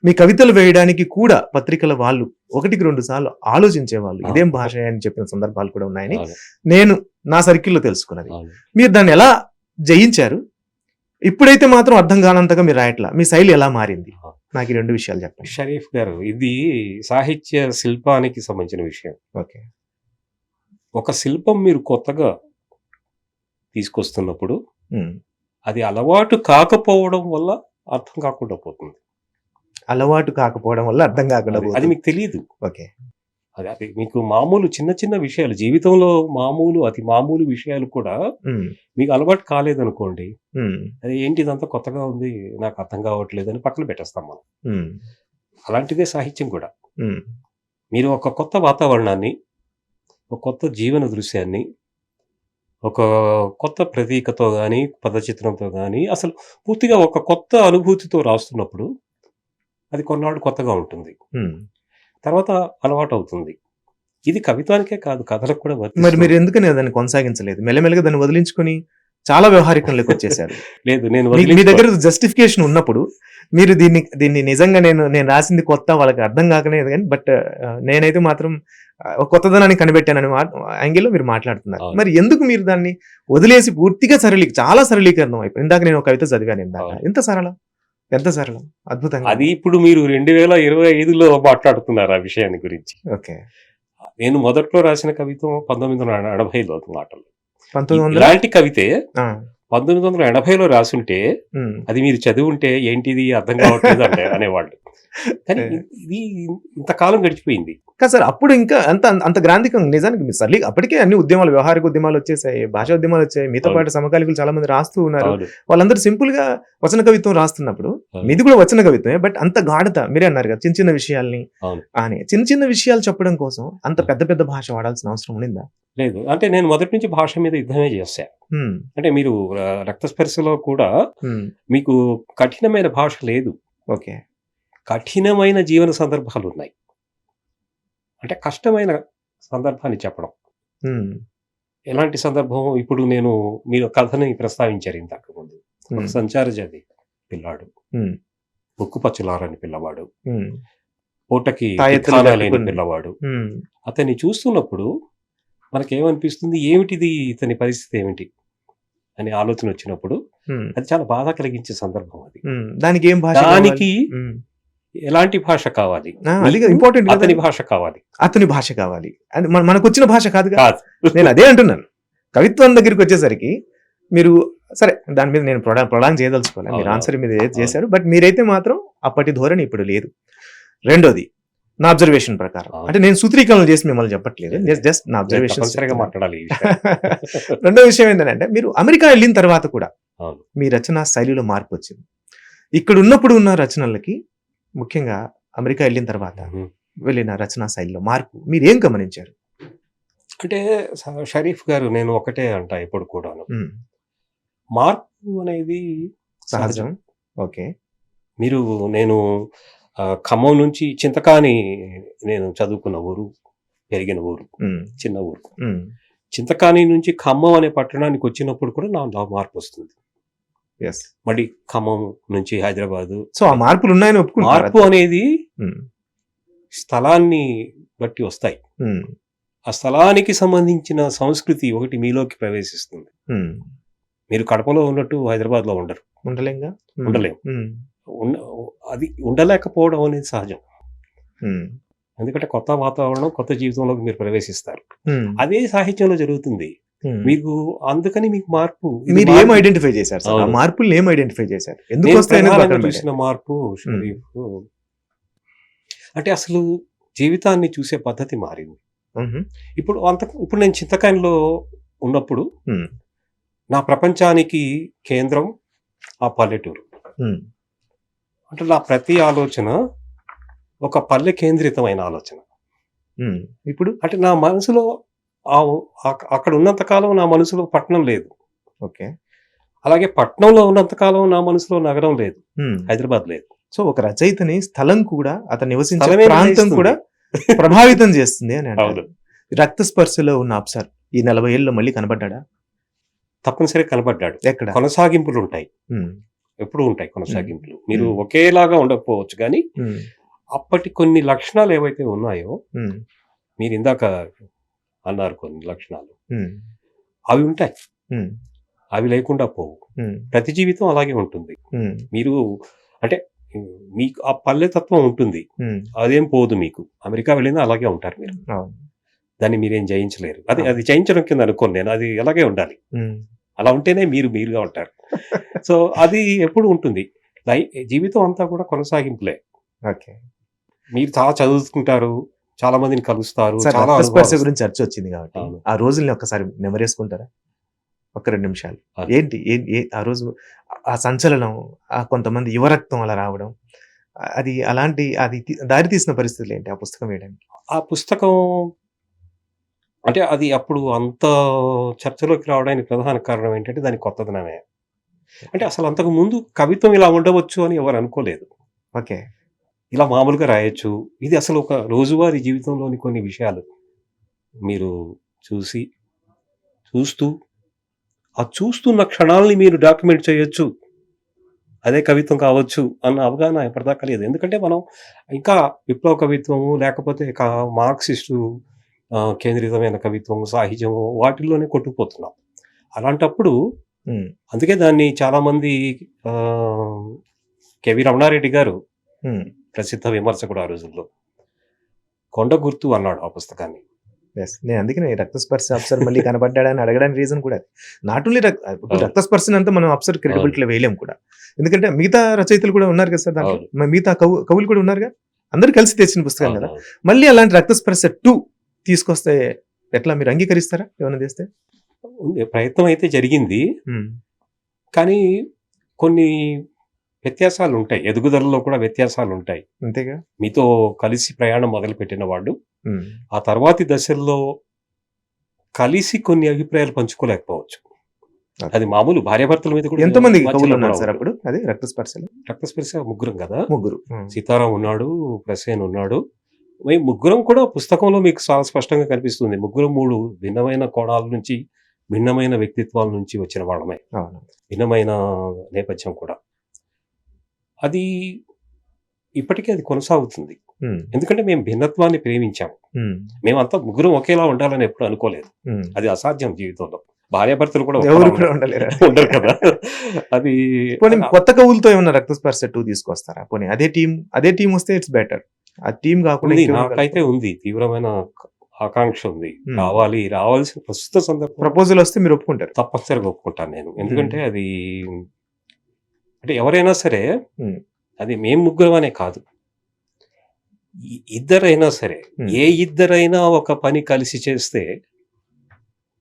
S1: మీ కవితలు వేయడానికి కూడా పత్రికల వాళ్ళు 1-2 సార్లు ఆలోచించేవాళ్ళు, ఇదేం భాష అని చెప్పిన సందర్భాలు కూడా ఉన్నాయని నేను నా సర్కిల్లో తెలుసుకున్నది. మీరు దాన్ని ఎలా జయించారు? ఇప్పుడైతే మాత్రం అర్థం కానంతగా మీరు రాయట్లా, మీ శైలి ఎలా మారింది? నాకు ఈ 2 విషయాలు చెప్పండి.
S2: షరీఫ్ గారు, ఇది సాహిత్య శిల్పానికి సంబంధించిన విషయం.
S1: ఓకే.
S2: ఒక శిల్పం మీరు కొత్తగా తీసుకొస్తున్నప్పుడు
S1: హ్మ్.
S2: అది అలవాటు కాకపోవడం వల్ల అర్థం కాకుండా పోతుంది.
S1: అలవాటు కాకపోవడం వల్ల అర్థం కాకుండా
S2: అది
S1: పోతుంది.
S2: మీకు తెలియదు.
S1: ఓకే.
S2: అది మీకు మామూలు చిన్న చిన్న విషయాలు, జీవితంలో మామూలు అతి మామూలు విషయాలు కూడా
S1: హ్మ్.
S2: మీకు అలవాటు కాలేదనుకోండి,
S1: హ్మ్.
S2: అది ఏంటి ఇదంతా కొత్తగా ఉంది, నాకు అర్థం కావట్లేదు అని పక్కన పెట్టేస్తాం మనం.
S1: హ్మ్.
S2: అలాంటిదే సాహిత్యం కూడా.
S1: హ్మ్.
S2: మీరు ఒక కొత్త వాతావరణాన్ని, ఒక కొత్త జీవన దృశ్యాన్ని, ఒక కొత్త ప్రతీకతో గానీ, పదచిత్రంతో గానీ, అసలు పూర్తిగా ఒక కొత్త అనుభూతితో రాస్తున్నప్పుడు అది కొన్నాళ్ళు కొత్తగా ఉంటుంది.
S1: హ్మ్.
S2: తర్వాత అలవాటవుతుంది. ఇది కవిత్వానికే కాదు, కథలకు కూడా
S1: మరి
S2: వర్తిస్తుంది.
S1: మీరు ఎందుకని దాన్ని కొనసాగించలేదు? మెల్లమెల్లగా దాన్ని వదిలించుకొని చాలా వ్యవహారికంలోకి వచ్చేసారు.
S2: లేదు, నేను
S1: మీ దగ్గర జస్టిఫికేషన్ ఉన్నప్పుడు మీరు దీన్ని నిజంగా నేను రాసింది కొత్త, వాళ్ళకి అర్థం కాకలేదు కానీ బట్ నేనైతే మాత్రం ఒక కొత్తదనాన్ని కనిపెట్టానని యాంగిల్లో మీరు మాట్లాడుతున్నారు.
S2: అవును.
S1: మరి ఎందుకు మీరు దాన్ని వదిలేసి పూర్తిగా చాలా సరళీకరణం అయిపోయింది? ఇందాక నేను ఒక కవిత చదివాను ఇందాక.
S2: అవును.
S1: ఎంత సరళం, ఎంత సరళం, అద్భుతంగా.
S2: అది ఇప్పుడు మీరు 2025లో మాట్లాడుతున్నారు ఆ విషయాన్ని గురించి.
S1: ఓకే.
S2: నేను మొదట్లో రాసిన కవిత్వం 1980లో మాటలు.
S1: 1900
S2: ఇలాంటి కవితే
S1: ఆ,
S2: 1980లో రాసుంటే
S1: ఉమ్.
S2: అది మీరు చదివుంటే ఏంటిది అర్థం కావట్లేదు అంటే అనేవాళ్ళు. కానీ ఇది ఇంతకాలం గడిచిపోయింది.
S1: కాదు సార్, అప్పుడు ఇంకా అంత గ్రాంధికం నిజానికి మీరు సర్లీ అప్పటికే అన్ని ఉద్యమాలు, వ్యవహారిక ఉద్యమాలు వచ్చేసాయి, భాషా ఉద్యమాలు వచ్చాయి, మీతో
S2: అవును.
S1: పాటు సమకాలికులు చాలా మంది రాస్తూ ఉన్నారు.
S2: అవును.
S1: వాళ్ళందరూ సింపుల్ గా వచన కవిత్వం రాస్తున్నప్పుడు
S2: అవును.
S1: మీది కూడా వచన కవిత్వమే, బట్ అంత గాఢత మీరే అన్నారు కదా, చిన్న చిన్న విషయాల్ని
S2: అవును.
S1: అని చిన్న చిన్న విషయాలు చెప్పడం కోసం అంత పెద్ద పెద్ద భాష వాడాల్సిన అవసరం ఉండిందా?
S2: లేదు, అంటే నేను మొదటి నుంచి భాష మీద యుద్ధమే చేశా.
S1: హ్మ్.
S2: అంటే మీరు రక్తస్పర్శలో కూడా
S1: హ్మ్.
S2: మీకు కఠినమైన భాష లేదు,
S1: ఓకే.
S2: కఠినమైన జీవన సందర్భాలు ఉన్నాయి. అంటే కష్టమైన సందర్భాన్ని చెప్పడం.
S1: హ్మ్.
S2: ఎలాంటి సందర్భం? ఇప్పుడు మీరు కథని ప్రస్తావించారు ఇంతకు ముందు. ఒక
S1: హ్మ్.
S2: సంచారజాతి పిల్లాడు,
S1: హ్మ్.
S2: ముక్కు పచ్చలారని పిల్లవాడు,
S1: హ్మ్.
S2: పూటకి
S1: తాయెత్తులు
S2: తిథానా లేని
S1: కట్టుకుని.
S2: పిల్లవాడు.
S1: హ్మ్.
S2: అతన్ని చూస్తున్నప్పుడు మనకేమనిపిస్తుంది, ఏమిటిది, ఇతని పరిస్థితి ఏమిటి అనే ఆలోచన వచ్చినప్పుడు
S1: హ్మ్.
S2: అది చాలా బాధ కలిగించే సందర్భం అది.
S1: హ్మ్. దానికి ఏం భాష
S2: దానికి
S1: కావాలి? హ్మ్.
S2: ఎలాంటి భాష కావాలి?
S1: అది
S2: నీకు
S1: ఇంపార్టెంట్ కదా.
S2: అతని భాష కావాలి.
S1: అతని భాష కావాలి, అది మనకు వచ్చిన భాష కాదుగా.
S2: కాదు.
S1: నేను అదే అంటున్నాను. కవిత్వం దగ్గరికి వచ్చేసరికి మీరు సరే దాని మీద నేను ప్రొలాంగ్ చేయదలుచుకోవాలి, మీరు
S2: అవును.
S1: ఆన్సర్ మీద ఏది
S2: అవును.
S1: చేశారు, బట్ మీరైతే మాత్రం అప్పటి ధోరణి ఇప్పుడు లేదు. రెండోది, నా అబ్జర్వేషన్ ప్రకారం,
S2: అవును.
S1: అంటే నేను సూత్రీకరణ చేసి మిమ్మల్ని చెప్పట్లేదు,
S2: లేదు.
S1: జస్ట్ నా
S2: నేను
S1: అబ్జర్వేషన్.
S2: తప్పనిసరిగా మాట్లాడాలి ఈ విషయం.
S1: రెండో విషయం ఏంటంటే, మీరు అమెరికా వెళ్ళిన తర్వాత కూడా
S2: అవును.
S1: మీ రచనా శైలిలో మార్పు వచ్చింది. ఇక్కడ ఉన్నప్పుడు ఉన్న రచనలకి, ముఖ్యంగా అమెరికా వెళ్ళిన తర్వాత
S2: ఉహు.
S1: వెళ్ళిన రచనా శైలిలో మార్పు మీరు ఏం గమనించారు?
S2: అంటే షరీఫ్ గారు, నేను ఒకటే అంట ఎప్పుడు కూడాను,
S1: ఉమ్.
S2: మార్పు అనేది
S1: సహజం.
S2: సహజం.
S1: ఓకే.
S2: నేను ఖమ్మం నుంచి చింతకాని నేను చదువుకున్న ఊరు, పెరిగిన ఊరు,
S1: ఉమ్.
S2: చిన్న ఊరు.
S1: ఉమ్.
S2: చింతకాని నుంచి ఖమ్మం అనే పట్టణానికి వచ్చినప్పుడు కూడా నా మార్పు వస్తుంది.
S1: Yes.
S2: మళ్ళీ ఖమ్మం నుంచి హైదరాబాదు.
S1: సో ఆ మార్పులు ఉన్నాయని ఒప్పుకుంటారా?
S2: మార్పు అనేది
S1: ఉమ్.
S2: స్థలాన్ని బట్టి వస్తాయి.
S1: ఉమ్.
S2: ఆ స్థలానికి సంబంధించిన సంస్కృతి ఒకటి మీలోకి ప్రవేశిస్తుంది.
S1: ఉమ్.
S2: మీరు కడపలో ఉన్నట్టు హైదరాబాద్లో ఉండరు,
S1: ఉండలేంగా. ఉమ్.
S2: ఉండలేం.
S1: ఉమ్.
S2: అది ఉండలేకపోవడం అనేది సహజం.
S1: ఉమ్.
S2: ఎందుకంటే కొత్త వాతావరణం, కొత్త జీవితంలోకి మీరు ప్రవేశిస్తారు.
S1: ఉమ్.
S2: అదే సాహిత్యంలో జరుగుతుంది.
S1: ఉమ్.
S2: మీకు అందుకని మీకు మార్పు, ఇది
S1: మీరు ఏం
S2: మార్పు.
S1: ఐడెంటిఫై చేశారు సార్? ఆ
S2: అవును.
S1: మార్పుల్ని ఏం ఐడెంటిఫై చేశారు? ఎందుకు
S2: నేను
S1: వస్తాయనేది
S2: ప్రధానంగా
S1: పక్కన
S2: చూసిన
S1: పెట్టండి.
S2: మార్పు షరీఫ్, అంటే అసలు జీవితాన్ని చూసే పద్ధతి మారింది.
S1: ఉహు.
S2: ఇప్పుడు నేను చింతకాయలో ఉన్నప్పుడు
S1: ఉమ్.
S2: నా ప్రపంచానికి కేంద్రం ఆ పల్లెటూరు.
S1: ఉమ్.
S2: అంటే నా ప్రతి ఆలోచన ఒక పల్లె కేంద్రితమైన ఆలోచన.
S1: ఉమ్. ఇప్పుడు
S2: అంటే నా మనసులో అక్కడ ఉన్నంతకాలం నా మనసులో పట్టణం లేదు.
S1: ఓకే.
S2: అలాగే పట్టణంలో ఉన్నంతకాలం నా మనసులో నగరం లేదు,
S1: ఉమ్.
S2: హైదరాబాద్ లేదు.
S1: సో ఒక రచయితని స్థలం కూడా, అతను నివసించే
S2: స్థలమే
S1: ప్రాంతం
S2: నిర్ణయిస్తుంది.
S1: కూడా ప్రభావితం చేస్తుంది అని అంటారు.
S2: అవును.
S1: రక్త స్పర్శలో ఉన్న అప్సర్ ఈ 40 ఏళ్ళలో మళ్ళీ కనబడ్డా?
S2: తప్పనిసరిగా కనబడ్డాడు.
S1: ఎక్కడ?
S2: కొనసాగింపులు ఉంటాయి,
S1: ఉమ్.
S2: ఎప్పుడు ఉంటాయి కొనసాగింపులు. మీరు ఒకేలాగా ఉండకపోవచ్చు, కానీ
S1: ఉమ్.
S2: అప్పటి కొన్ని లక్షణాలు ఏవైతే ఉన్నాయో,
S1: ఉమ్.
S2: మీరు ఇందాక అన్నారు కొన్ని లక్షణాలు,
S1: ఉమ్.
S2: అవి ఉంటాయి.
S1: ఉమ్.
S2: అవి లేకుండా పోవు.
S1: ఉమ్.
S2: ప్రతి జీవితం అలాగే ఉంటుంది.
S1: ఉమ్.
S2: మీరు అంటే మీకు ఆ పల్లెతత్వం ఉంటుంది. అదేం పోదు మీకు. అమెరికా వెళ్ళినా అలాగే ఉంటారు మీరు.
S1: అవును.
S2: దాన్ని మీరేం జయించలేరు. అది జయించడం కింద అనుకోను నేను. అది అలాగే ఉండాలి. అలా ఉంటేనే మీరు మీరుగా ఉంటారు. సో, అది ఎప్పుడు ఉంటుంది. జీవితం అంతా కూడా కొనసాగింపులే.
S1: ఓకే.
S2: మీరు చాలా చదువుకుంటారు. చాలా మందిని కలుస్తారు.
S1: సార్,
S2: చాలా
S1: రక్త స్పర్శ
S2: అనుభవాలు
S1: గురించి చర్చ వచ్చింది కాబట్టి
S2: అవును.
S1: ఆ రోజుల్ని ఒక్కసారి నెమరేసుకుంటారా? ఒక 2 నిమిషాలు.
S2: అవును.
S1: ఏంటి ఆ రోజు ఆ సంచలనం, ఆ కొంతమంది యువరక్తం అలా రావడం, అది దారి తీసిన పరిస్థితులు ఏంటి ఆ పుస్తకం వేయడానికి?
S2: ఆ పుస్తకం అంటే అది అప్పుడు అంత చర్చలోకి రావడానికి ప్రధాన కారణం ఏంటంటే దాని కొత్తదనమే. అంటే అసలు అంతకు ముందు కవిత్వం ఇలా ఉండవచ్చు అని ఎవరు అనుకోలేదు.
S1: ఓకే.
S2: ఇలా మామూలుగా రాయొచ్చు. ఇది అసలు ఒక రోజువారీ జీవితంలోని కొన్ని విషయాలు మీరు చూస్తూ ఆ చూస్తున్న క్షణాల్ని మీరు డాక్యుమెంట్ చేయొచ్చు. అదే కవిత్వం కావచ్చు అన్న అవగాహన ఎప్పటిదాకా లేదు. ఎందుకంటే మనం ఇంకా విప్లవ కవిత్వము లేకపోతే మార్క్సిస్టు కేంద్రితమైన కవిత్వము, సాహిత్యము వాటిల్లోనే కొట్టుకుపోతున్నాం. అలాంటప్పుడు అందుకే దాన్ని చాలామంది కెవి రమణారెడ్డి గారు ప్రసిద్ధ విమర్శకుడు ఆ రోజుల్లో కొండ గుర్తు అన్నాడు ఆ పుస్తకాన్ని.
S1: నేను అందుకనే రక్తస్పర్శ అప్సర్ మళ్ళీ కనబడ్డాడని అడగడానికి రీజన్ కూడా అది. నాట్ ఓన్లీ రక్తస్పర్శని అంతా మనం అప్సర్ క్రెడిబిలిటీలో వేయలేం కూడా. ఎందుకంటే మిగతా రచయితలు కూడా ఉన్నారు కదా సార్ దాంట్లో. మిగతా కవులు కూడా ఉన్నారుగా. అందరూ కలిసి తెచ్చిన పుస్తకం కదా. మళ్ళీ అలాంటి రక్తస్పర్శ 2 తీసుకొస్తే ఎట్లా, మీరు అంగీకరిస్తారా ఏమైనా చేస్తే?
S2: ప్రయత్నం అయితే జరిగింది. కానీ కొన్ని వ్యత్యాసాలు ఉంటాయి. ఎదుగుదలలో కూడా వ్యత్యాసాలు ఉంటాయి.
S1: అంతేగా.
S2: మీతో కలిసి ప్రయాణం మొదలుపెట్టిన వాళ్ళు ఆ తర్వాతి దశల్లో కలిసి కొన్ని అభిప్రాయాలు పంచుకోలేకపోవచ్చు. అది మామూలు. భార్యాభర్తల మీద కూడా
S1: ఎంతమంది కవులు ఉన్నారు సార్ అప్పుడు? అది రక్తస్పర్శ
S2: ముగ్గురం కదా.
S1: ముగ్గురు.
S2: సీతారాం ఉన్నాడు, ప్రసేన్ ఉన్నాడు. మేము ముగ్గురం కూడా పుస్తకంలో మీకు చాలా స్పష్టంగా కనిపిస్తుంది. ముగ్గురం 3 భిన్నమైన కోణాల నుంచి, భిన్నమైన వ్యక్తిత్వాల నుంచి వచ్చిన వాళ్ళమే. భిన్నమైన నేపథ్యం కూడా. అది ఇప్పటికీ అది కొనసాగుతుంది. ఎందుకంటే మేము భిన్నత్వాన్ని ప్రేమించాము. మేమంతా ముగ్గురం ఒకేలా ఉండాలని ఎప్పుడు అనుకోలేదు. అది అసాధ్యం జీవితంలో. భార్యాభర్తలు కూడా ఉండరు కదా. అది
S1: కొత్త కవులతో ఏమన్నా రక్తస్పర్శ 2 తీసుకొస్తారా? పోనీ అదే టీం వస్తే ఇట్స్ బెటర్. ఆ టీం కాకుండా
S2: నాకైతే ఉంది, తీవ్రమైన ఆకాంక్ష ఉంది. రావాల్సిన ప్రస్తుత సందర్భం.
S1: ప్రపోజల్ వస్తే మీరు ఒప్పుకుంటారు?
S2: తప్పనిసరిగా ఒప్పుకుంటాను నేను. ఎందుకంటే అది అంటే ఎవరైనా సరే, అది మేము ముగ్గురం అనే కాదు, ఇద్దరైనా సరే, ఏ ఇద్దరైనా ఒక పని కలిసి చేస్తే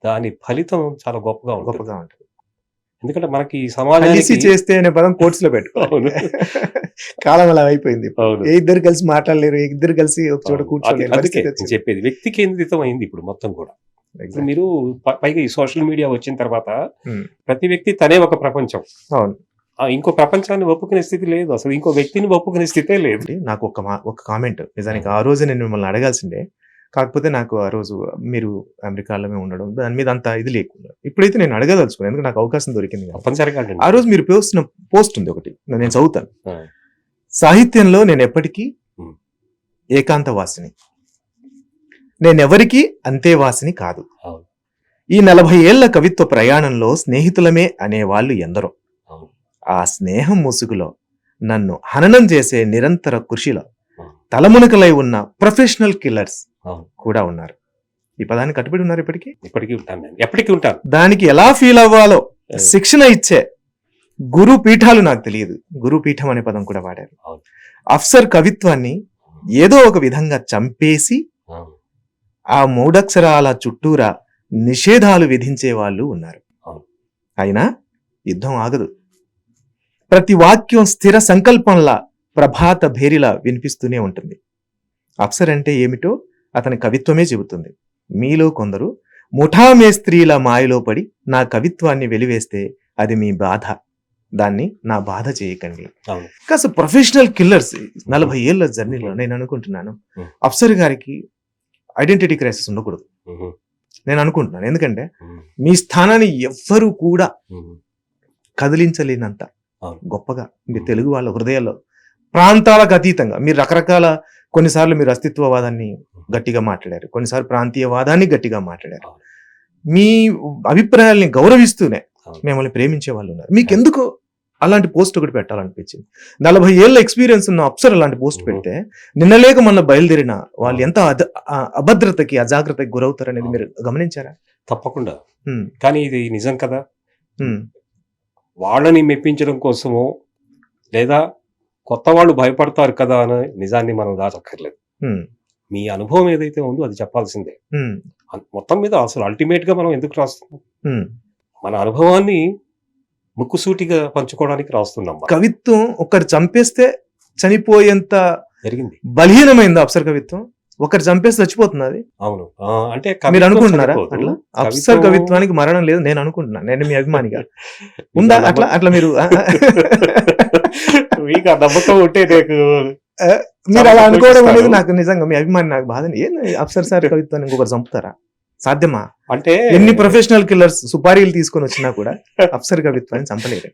S2: దాని ఫలితం చాలా గొప్పగా ఉంటుంది. ఎందుకంటే మనకి సమాజానికి
S1: చేస్తే అనే పదం కోర్ట్స్ లో పెట్టుకోవాలి. కాలం అలా అయిపోయింది. ఏ ఇద్దరు కలిసి మాట్లాడలేరు, ఇద్దరు కలిసి ఒక చోట కూర్చోలేరు.
S2: చెప్పేది వ్యక్తి కేంద్రితం అయింది ఇప్పుడు మొత్తం కూడా. మీరు పైగా ఈ సోషల్ మీడియా వచ్చిన తర్వాత ప్రతి వ్యక్తి తనే ఒక ప్రపంచం. ఇంకో ప్రపంచాన్ని ఒప్పుకునే స్థితి లేదు. అసలు ఇంకో వ్యక్తిని ఒప్పుకునే స్థితే లేదు.
S1: నాకు ఒక కామెంట్, నిజానికి ఆ రోజు నేను మిమ్మల్ని అడగాల్సిందే, కాకపోతే నాకు ఆ రోజు మీరు అమెరికాలోనే ఉండడం దాని మీద అంత ఇది లేకుండా, ఇప్పుడైతే నేను అడగదలుచుకున్నాను ఎందుకంటే నాకు అవకాశం దొరికింది. ఆ రోజు మీరు పోస్ట్ ఉంది ఒకటి, నేను చదువుతాను. సాహిత్యంలో నేను ఎప్పటికీ ఏకాంతవాసిని, నేనెవరికి అంతేవాసిని కాదు. ఈ 40 ఏళ్ల కవిత్వ ప్రయాణంలో స్నేహితులమే అనేవాళ్ళు ఎందరో. ఆ స్నేహం ముసుగులో నన్ను హననం చేసే నిరంతర కృషిలో తలమునకలై ఉన్న ప్రొఫెషనల్ కిల్లర్స్ కూడా ఉన్నారు. ఈ పదాన్ని కట్టుబడి ఉన్నారు.
S2: ఎప్పటికీ ఉంటాను.
S1: దానికి ఎలా ఫీల్ అవ్వాలో శిక్షణ ఇచ్చే గురు పీఠాలు నాకు తెలియదు. గురు పీఠం అనే పదం కూడా వాడారు. అఫ్సర్ కవిత్వాన్ని ఏదో ఒక విధంగా చంపేసి ఆ 3 అక్షరాల చుట్టూరా నిషేధాలు విధించే వాళ్ళు ఉన్నారు. అయినా యుద్ధం ఆగదు. ప్రతి వాక్యం స్థిర సంకల్పంలా ప్రభాత భేరిలా వినిపిస్తూనే ఉంటుంది. అఫ్సర్ అంటే ఏమిటో అతని కవిత్వమే చెబుతుంది. మీలో కొందరు ముఠా మేస్త్రీల మాయలో పడి నా కవిత్వాన్ని వెలివేస్తే అది మీ బాధ, దాన్ని నా బాధ చేయకండి. కాస్త ప్రొఫెషనల్ కిల్లర్స్ 40 ఏళ్ల జర్నీలో నేను అనుకుంటున్నాను అఫ్సర్ గారికి ఐడెంటిటీ క్రైసిస్ ఉండకూడదు నేను అనుకుంటున్నాను. ఎందుకంటే మీ స్థానాన్ని ఎవ్వరూ కూడా కదిలించలేనంత గొప్పగా మీ తెలుగు వాళ్ళ హృదయాల్లో ప్రాంతాలకు అతీతంగా మీరు రకరకాల, కొన్నిసార్లు మీరు అస్తిత్వవాదాన్ని గట్టిగా మాట్లాడారు, కొన్నిసార్లు ప్రాంతీయవాదాన్ని గట్టిగా మాట్లాడారు. మీ అభిప్రాయాల్ని గౌరవిస్తూనే మిమ్మల్ని ప్రేమించే వాళ్ళు ఉన్నారు. మీకెందుకు అలాంటి పోస్ట్ ఒకటి పెట్టాలనిపించింది. 40 ఏళ్ళ ఎక్స్పీరియన్స్ ఉన్న అప్సర్ అలాంటి పోస్ట్ పెడితే నిన్నలేక మొన్న బయలుదేరిన వాళ్ళు ఎంత అభద్రతకి అజాగ్రత్తకి గురవుతారనేది మీరు గమనించారా?
S2: తప్పకుండా.
S1: ఉమ్,
S2: కానీ ఇది నిజం కదా.
S1: ఉమ్,
S2: వాళ్ళని మెప్పించడం కోసమో లేదా కొత్త వాళ్ళు భయపడతారు కదా అని నిజాన్ని మనం దాచక్కర్లేదు.
S1: ఉమ్,
S2: మీ అనుభవం ఏదైతే ఉందో అది చెప్పాల్సిందే.
S1: ఉమ్,
S2: మొత్తం మీద అసలు అల్టిమేట్ గా మనం ఎందుకు రాస్తున్నాం?
S1: ఉమ్.
S2: మన అనుభవాన్ని ముక్కుసూటిగా పంచుకోవడానికి రాస్తున్నాం.
S1: కవిత్వం ఒకరు చంపేస్తే చనిపోయేంత
S2: జరిగింది.
S1: బలహీనమైంది అప్సర్ కవిత్వం. ఒకరు చంపేస్తే చచ్చిపోతుంది అది.
S2: అవును. అంటే
S1: మీరు
S2: కవిత్వం
S1: అనుకుంటున్నారా
S2: చనిపోదు.
S1: అట్లా? అప్సర్
S2: కవిత్వం
S1: కవిత్వానికి మరణం లేదు నేను అనుకుంటున్నా. నేను మీ అభిమానిగా ఉందా
S2: మీకు ఆ
S1: అట్లా? అట్లా మీరు
S2: మీకు ఆ నమ్మకం ఉంటే నీకు
S1: మీరు అలా అనుకోవడం అనేది
S2: సంతోషిస్తాను.
S1: నాకు నిజంగా మీ అభిమాని నాకు బాధ. ఏంది అప్సర్ సార్ కవిత్వాన్ని ఇంకొకరు చంపుతారా? సాధ్యమా?
S2: అంటే
S1: ఎన్ని ప్రొఫెషనల్ కిల్లర్స్ సుపారీలు తీసుకొని వచ్చినా కూడా అప్సర్ కవిత్వాన్ని చంపలేరు.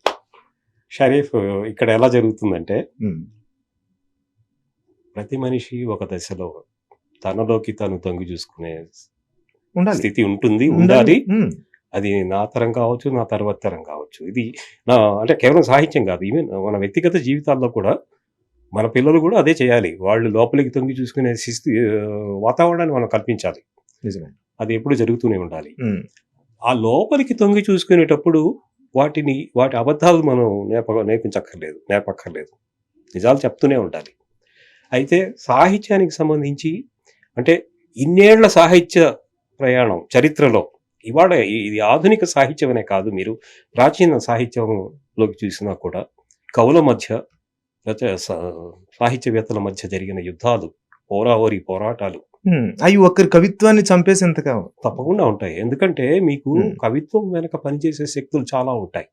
S2: షరీఫ్ ఇక్కడ ఎలా జరుగుతుందంటే
S1: ఉమ్,
S2: ప్రతి మనిషి ఒక దశలో తనలోకి తను తొంగి చూసుకునే
S1: ఉండాలి
S2: స్థితి ఉంటుంది,
S1: ఉండాలి.
S2: ఉండాలి. అది నా తరం కావచ్చు, నా తర్వాత తరం కావచ్చు. ఇది నా అంటే కేవలం సాహిత్యం కాదు, ఈవెన్ మన వ్యక్తిగత జీవితాల్లో కూడా మన పిల్లలు కూడా అదే చేయాలి. వాళ్ళు లోపలికి తొంగి చూసుకునే వాతావరణాన్ని మనం కల్పించాలి.
S1: నిజమే.
S2: అది ఎప్పుడు జరుగుతూనే ఉండాలి.
S1: ఉమ్,
S2: ఆ లోపలికి తొంగి చూసుకునేటప్పుడు వాటి అబద్ధాలు మనం నేర్పక్కర్లేదు. నిజాలు చెప్తూనే ఉండాలి. అయితే సాహిత్యానికి సంబంధించి అంటే ఇన్నేళ్ల సాహిత్య ప్రయాణం చరిత్రలో ఇవాళ ఇది ఆధునిక సాహిత్యం అనే కాదు, మీరు ప్రాచీన సాహిత్యంలోకి చూసినా కూడా కవుల మధ్య సాహిత్యవేత్తల మధ్య జరిగిన యుద్ధాలు, పోరాటాలు
S1: అవి ఒక్కరి కవిత్వాన్ని చంపేసేంతగా
S2: తప్పకుండా ఉంటాయి. ఎందుకంటే మీకు కవిత్వం వెనక పనిచేసే శక్తులు చాలా ఉంటాయి.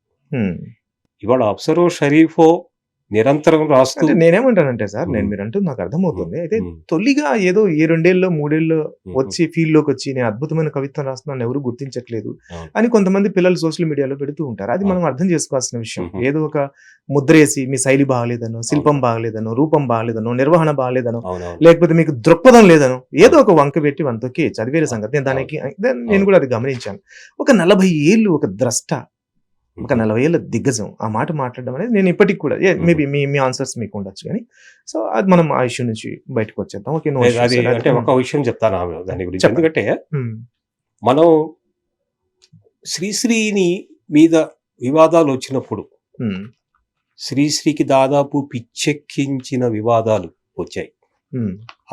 S2: ఇవాళ అప్సరో షరీఫో నిరంతరం రాస్తూ
S1: అంటే నేనేమంటానంటే సార్, నేను మీరు అంటూ నాకు అర్థమవుతుంది. అయితే తొలిగా ఏదో 2 3 వచ్చి ఫీల్డ్ లోకి వచ్చి నేను అద్భుతమైన కవిత్వం రాస్తున్నాను ఎవరు గుర్తించట్లేదు అని కొంతమంది పిల్లలు సోషల్ మీడియాలో పెడుతూ ఉంటారు. అది మనం అర్థం చేసుకోవాల్సిన విషయం. ఏదో ఒక ముద్రేసి మీ శైలి బాగలేదనో, శిల్పం బాగలేదనో, రూపం బాగలేదనో, నిర్వహణ బాగలేదనో, లేకపోతే మీకు దృక్పథం లేదనో ఏదో ఒక వంక పెట్టి వంతకి చదివేరే సంగతి. నేను దానికి నేను కూడా అది గమనించాను. ఒక 40 ఏళ్ళు ఒక ద్రష్ట, ఒక 40 ఏళ్ళ దిగ్గజం ఆ మాట మాట్లాడడం అనేది నేను ఇప్పటికి కూడా మేబీ మీ ఆన్సర్స్ మీకు ఉండొచ్చు కానీ, సో అది మనం ఆ ఇష్యూ నుంచి బయటకు వచ్చేద్దాం. ఓకే,
S2: అంటే ఒక విషయం చెప్తాను దాని గురించి. ఎందుకంటే మనం శ్రీశ్రీని మీద వివాదాలు వచ్చినప్పుడు శ్రీశ్రీకి దాదాపు పిచ్చెక్కించిన వివాదాలు వచ్చాయి.